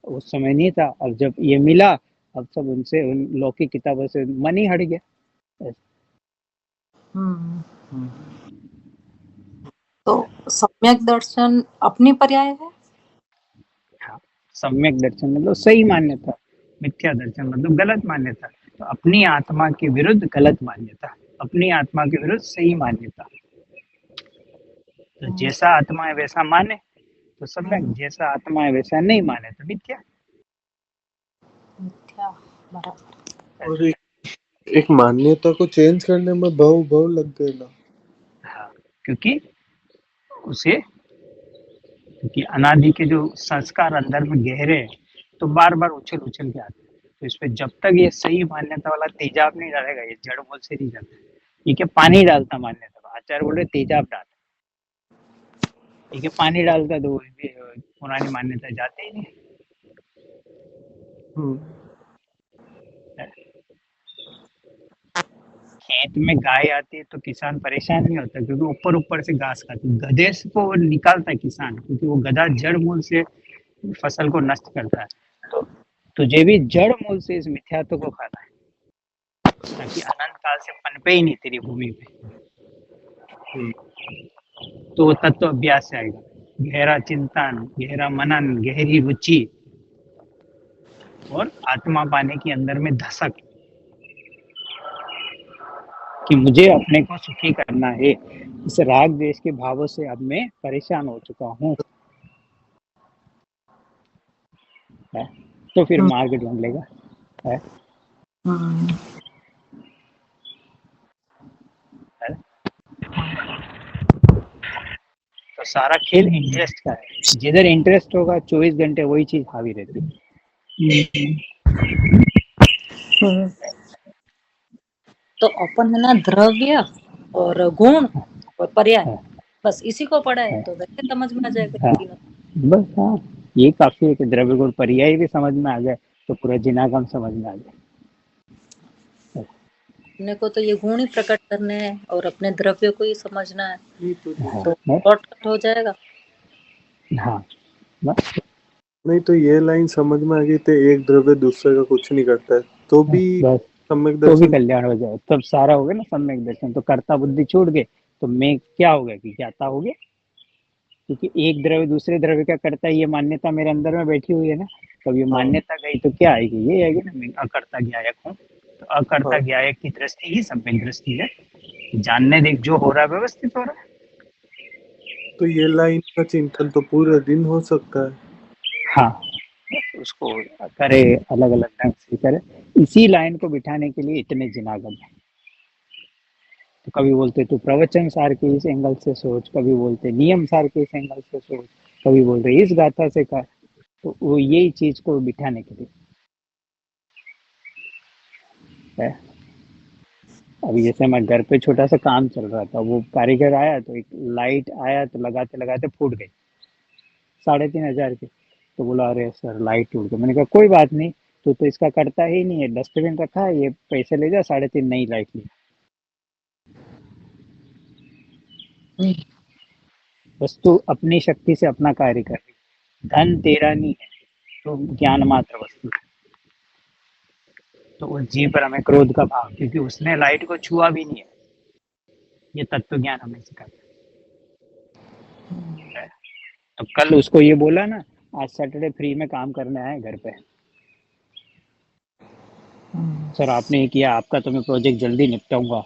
उस समय नहीं था। अब जब ये मिला, अब सब उनसे उन लौकिक किताबों से मन ही हट गया। हम्म, तो सम्यक दर्शन अपनी पर्याय है। हाँ, सम्यक दर्शन मतलब सही मान्यता, मिथ्या दर्शन मतलब गलत मान्यता। तो अपनी आत्मा के विरुद्ध गलत मान्यता, अपनी आत्मा के विरुद्ध सही मान्यता। तो जैसा आत्मा है वैसा माने तो सम्यक, जैसा आत्मा है वैसा नहीं माने तो मिथ्या। मिथ्या, बराबर। और एक मान्यता को चेंज करने में बहु बहु लग गए ना। हाँ, क्योंकि उसे, क्योंकि अनादि के जो संस्कार अंदर में गहरे हैं, तो बार बार उछल उछल के आते हैं। तो इस पे जब तक ये सही मान्यता वाला तेजाब नहीं डालेगा, ये जड़ मूल से नहीं जाता। ये क्या पानी डालता मान्यता, आचार्य बोल रहे तेजाब डाल, ये क्या पानी डालता तो पुरानी मान्यता जाती ही नहीं हम्म है। खेत में गाय आती है तो किसान परेशान नहीं होता, क्योंकि ऊपर ऊपर से घास खाती है, गधे को निकालता है किसान, क्योंकि वो गधा जड़ मूल से फसल को नष्ट करता है। तो तुझे भी जड़ मूल से इस मिथ्यात्व को खाना है। ताकि अनंत काल से पनपे ही नहीं तेरी भूमि पे। तो वो तत्व अभ्यास से आएगा, गहरा चिंतन, गहरा मनन, गहरी रुचि और आत्मा पाने की अंदर में धसक कि मुझे अपने को सुखी करना है। इस राग द्वेष के भावों से अब मैं परेशान हो चुका हूँ, तो फिर मार्ग ढूंढ लेगा। है? है? तो सारा खेल इंटरेस्ट का है, जिधर इंटरेस्ट होगा 24 घंटे वही चीज हावी रहती है। तो अपन है ना द्रव्य और गुण और पर्याय, हाँ, बस इसी को पढ़ा है हाँ, तो वैसे समझ में आ जाएगा हाँ, तीनों। बस हाँ, ये काफी है कि द्रव्य गुण पर्याय भी समझ में आ जाए तो पूरा जिनागम समझ में आ जाए। अपने को तो ये गुण ही प्रकट करने हैं और अपने द्रव्य को ही समझना है, हाँ, तो शॉर्टकट हो जाएगा। हाँ, बस नहीं तो ये लाइन समझ में आ गई तो एक द्रव्य दूसरे का कुछ नहीं करता है तो भी बस सम्यक तो भी दर्शन। कल्याण हो जाए, तब सारा हो गया ना सम्यक दर्शन। तो कर्ता बुद्धि छूट गए तो मैं क्या हो गया कि ज्ञाता हो गया, क्योंकि एक द्रव्य दूसरे द्रव्य का करता है, ये मान्यता मेरे अंदर में बैठी हुई है ना। कब ये मान्यता गई तो क्या आएगी, ये आएगी ना, मैं अकर्ता ज्ञायक हूँ। तो अकर्ता ज्ञायक की दृष्टि ही सम्यक दृष्टि है, जानने देख जो हो रहा है व्यवस्थित हो रहा है। तो ये लाइन का चिंतन तो पूरे दिन हो सकता है। हाँ, उसको करे, अलग अलग ढंग से करे। इसी लाइन को बिठाने के लिए इतने जिनागम है। तो कभी बोलते तू प्रवचन सार के इस एंगल से सोच, कभी बोलते नियम सार के इस एंगल से सोच, कभी बोलते इस गाथा से कर। तो वो यही चीज को बिठाने के लिए है। अभी जैसे मैं घर पे छोटा सा काम चल रहा था, वो कारीगर आया तो एक लाइट आया तो लगाते लगाते फूट गई 3,500 की। तो बोला अरे सर लाइट टूट गई। मैंने कहा कोई बात नहीं, तो इसका करता ही नहीं है, डस्टबिन रखा है, ये पैसे ले जा, 3.5 नई लाइट ली। बस तू अपनी शक्ति से अपना कार्य कर रही, धन तेरा नहीं है, तो ज्ञान मात्र वस्तु है। तो उस जीव पर हमें क्रोध का भाव, क्योंकि उसने लाइट को छुआ भी नहीं है। ये तत्व ज्ञान हमें सिखाता है। तो कल उसको ये बोला ना, आज सैटरडे फ्री में काम करने आए घर पे। सर आपने ये किया, आपका तो मैं प्रोजेक्ट जल्दी निपटाऊंगा।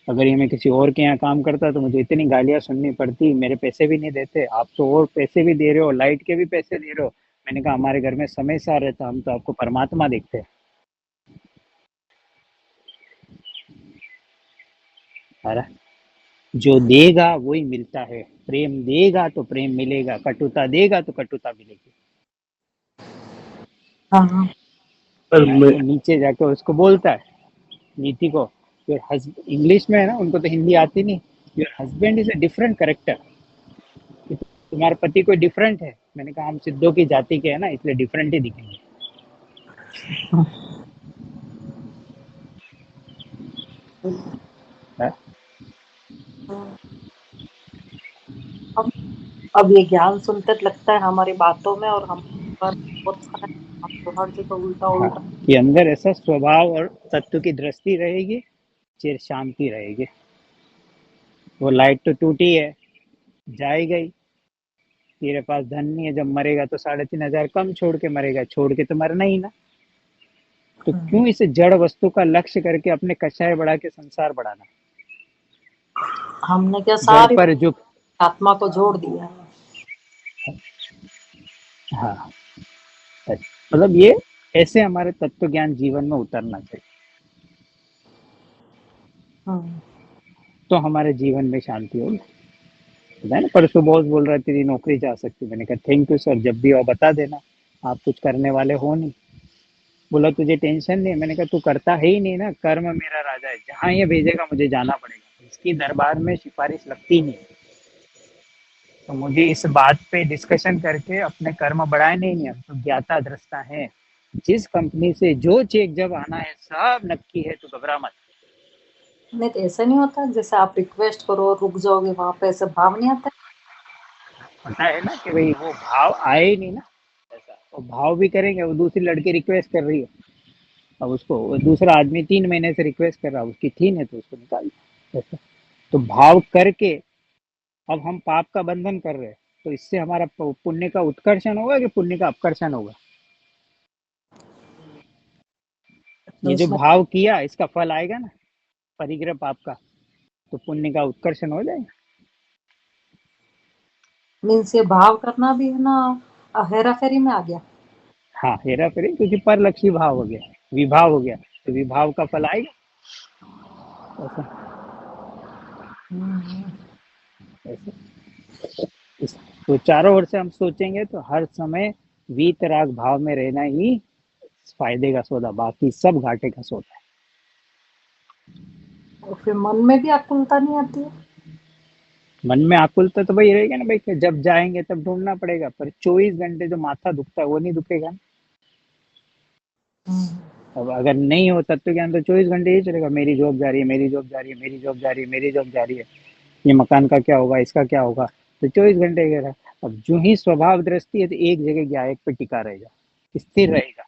अगर ये मैं किसी और के यहाँ काम करता तो मुझे इतनी गालियां सुननी पड़ती, मेरे पैसे भी नहीं देते, आप तो और पैसे भी दे रहे हो, लाइट के भी पैसे दे रहे हो। मैंने कहा हमारे घर में समय सार रहता, हम तो आपको परमात्मा देखते हैं। अरे जो देगा वही मिलता है, प्रेम देगा तो प्रेम मिलेगा, कटुता देगा तो कटुता मिलेगी। हाँ, पर मैं तो नीचे जाके उसको बोलता है नीति को, योर हस्बैंड, इंग्लिश में है ना, उनको तो हिंदी आती नहीं, your husband is a different character. तुम्हारे पति कोई डिफरेंट है। मैंने कहा हम सिद्धों की जाति के है ना, इसलिए डिफरेंट ही दिखेंगे। है? अब ये ज्ञान सुनते लगता है हमारी बातों में और हम पर बहुत सारा हम तो हर जगह उल्टा हाँ, उल्टा। कि अंदर ऐसा स्वभाव और तत्व की दृष्टि रहेगी, चिर शांति रहेगी। वो लाइट तो टूटी है, जाएगा ही। तेरे पास धन नहीं है, जब मरेगा तो 3,500 कम छोड़ के मरेगा, छोड़ के तो मरना ही ना। तो क्यों इसे जड़ वस्तु का लक्ष्य करके अपने कषाय बढ़ा के संसार बढ़ाना। हमने क्या जड़ सारी पर जो, आत्मा को जोड़ दिया। हाँ, मतलब ये ऐसे हमारे तत्व ज्ञान जीवन में उतरना चाहिए, तो हमारे जीवन में शांति होगी। पता ना, परसों बॉस बोल रहा है तेरी नौकरी जा सकती। मैंने कहा थैंक यू सर, जब भी हो बता देना, आप कुछ करने वाले हो नहीं। बोला तुझे टेंशन नहीं। मैंने कहा तू करता है ही नहीं ना, कर्म मेरा राजा है, जहाँ ये भेजेगा मुझे जाना पड़ेगा, इसकी दरबार में सिफारिश लगती नहीं। तो मुझे इस बात पे डिस्कशन करके अपने कर्म बढ़ाए नहीं है, तो ज्ञाता दृष्टा है। जिस कंपनी से जो चेक जब आना है सब नक्की है, तो घबरा मत। नहीं तो ऐसा नहीं होता जैसे आप रिक्वेस्ट करो रुक जाओगे, वहां पे ऐसे भाव नहीं आता। पता है ना कि भाई वो भाव आए ही नहीं ना। ऐसा वो भाव भी करेंगे, वो दूसरी लड़की रिक्वेस्ट कर रही है, अब उसको वो दूसरा आदमी 3 महीने से रिक्वेस्ट कर रहा है, उसकी थी नहीं तो उसको निकाल दिया। ऐसा तो भाव करके अब हम पाप का बंधन कर रहे हैं, तो इससे हमारा पुण्य का उत्कर्षण होगा कि पुण्य का अपकर्षण होगा? तो ये जो उसमें भाव किया इसका फल आएगा ना, परिग्रह पाप का, तो पुण्य का उत्कर्षण हो जाएगा। मीन्स ये भाव करना भी है ना, हेरा फेरी में आ गया। हाँ, हेरा फेरी, क्योंकि परलक्षी भाव हो गया, विभाव हो गया, तो विभाव का फल आएगा। ऐसा ऐसा तो चारों ओर से हम सोचेंगे तो हर समय वीतराग भाव में रहना ही फायदे का सौदा, बाकी सब घाटे का सौदा है। और फिर मन में भी आकुलता नहीं आती है। मन में आकुलता तो भाई रहेगा ना भाई, कि जब जाएंगे तब ढूंढना पड़ेगा, पर 24 घंटे जो माथा दुखता है वो नहीं दुखेगा ना। अब अगर नहीं हो तत्व ज्ञान तो 24 घंटे ही चलेगा, मेरी जॉब जा रही है, मेरी जॉब जा रही है, मेरी जॉब जा रही है, मेरी जॉब जा रही है, ये मकान का क्या होगा, इसका क्या होगा, तो 24 घंटे का रहा। अब जो ही स्वभाव दृष्टि है तो एक जगह गया, एक पे टिका रहेगा, स्थिर रहेगा,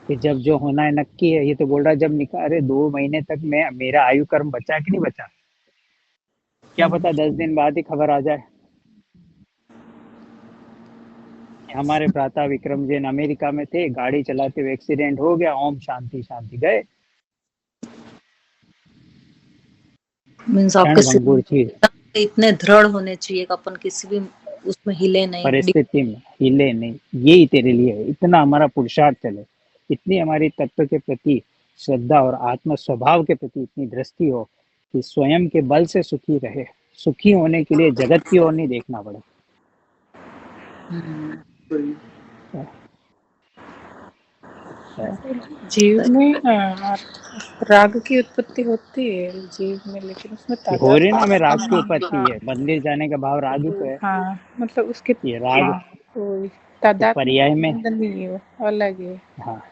कि जब जो होना है नक्की है। ये तो बोल रहा है जब निकाल, अरे 2 महीने तक मैं, मेरा आयु कर्म बचा कि नहीं बचा, क्या पता 10 दिन बाद ही खबर आ जाए। हमारे भ्राता विक्रम जैन अमेरिका में थे, गाड़ी चलाते हुए एक्सीडेंट हो गया, ओम शांति शांति गए। मीन्स क्षण आपके भंगुर चीज, सिद्धांत इतने दृढ़ होने चाहिए कि अपन किसी भी उसमें हिले नहीं। परिस्थिति में हिले नहीं, यही तेरे लिए है, इतना हमारा पुरुषार्थ चले, इतनी हमारी तत्व के प्रति श्रद्धा और आत्म स्वभाव के प्रति इतनी दृष्टि हो कि स्वयं के बल से सुखी रहे। सुखी होने के लिए जगत की ओर नहीं देखना पड़े। जीव में राग की उत्पत्ति होती है जीव में, लेकिन उसमें हो रही तादात्म्य ना, हमें राग की हाँ उत्पत्ति हाँ है, मंदिर जाने का भाव राग ही तो है। हाँ, मतलब उसके ये राग वो तो तादात्म्य पर्याय में, संबंध नहीं है, वो अलग है। हाँ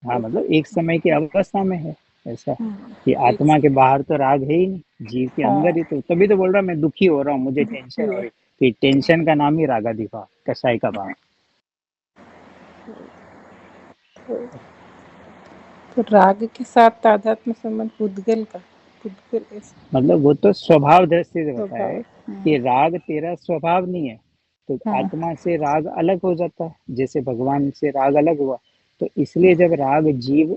हाँ, मतलब एक समय की अवस्था में है ऐसा, कि एक आत्मा के बाहर तो राग है ही नहीं, जीव के अंदर हाँ ही। तो तभी तो बोल रहा मैं दुखी हो रहा हूँ, मुझे टेंशन हो रही, कि टेंशन का नाम ही रागाधिपा, कसाई का भाव। तो राग के साथ तादात्म्य संबंध पुद्गल का, पुद्गल ऐसा मतलब वो तो स्वभाव दृष्टि से बताया स्वभाव। है कि राग तेरा स्वभाव नहीं है, तो हाँ आत्मा से राग अलग हो जाता है, जैसे भगवान से राग अलग हुआ। तो इसलिए जब राग जीव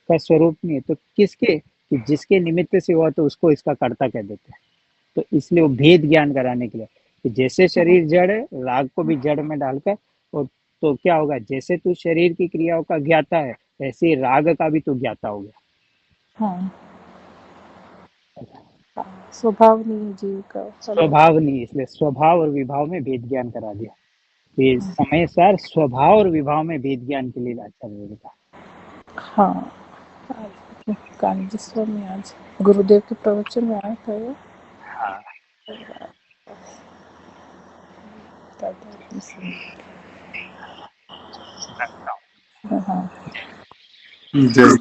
का स्वरूप नहीं है तो किसके, कि जिसके निमित्त से हुआ तो उसको इसका कर्ता कह देते हैं। तो इसलिए वो भेद ज्ञान कराने के लिए कि जैसे शरीर जड़ है, राग को भी जड़ में डालकर, और तो क्या होगा, जैसे तू शरीर की क्रियाओं का ज्ञाता है, ऐसे ही राग का भी तू ज्ञाता हो गया। हाँ स्वभाव नहीं है जीव का अलग। स्वभाव नहीं, इसलिए स्वभाव और विभाव में भेद ज्ञान करा दिया। तो ये समय सार स्वभाव और विभाव में भेद ज्ञान के लिए आचार्य ने कहा। हाँ आज कांजस्व में आज गुरुदेव के प्रवचन में आया था ये। हाँ, तादात्म्य संबंध। रखता हूँ। हाँ जय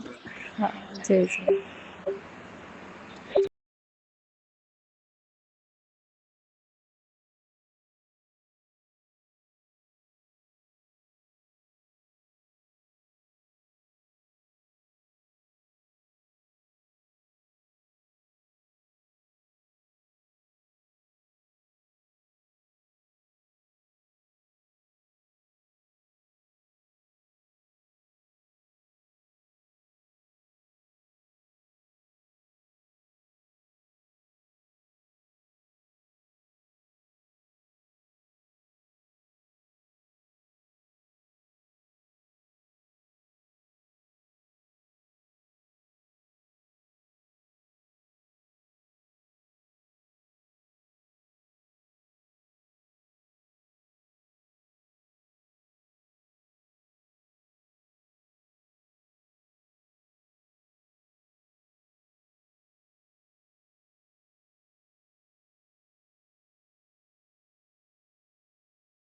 हाँ जय जय।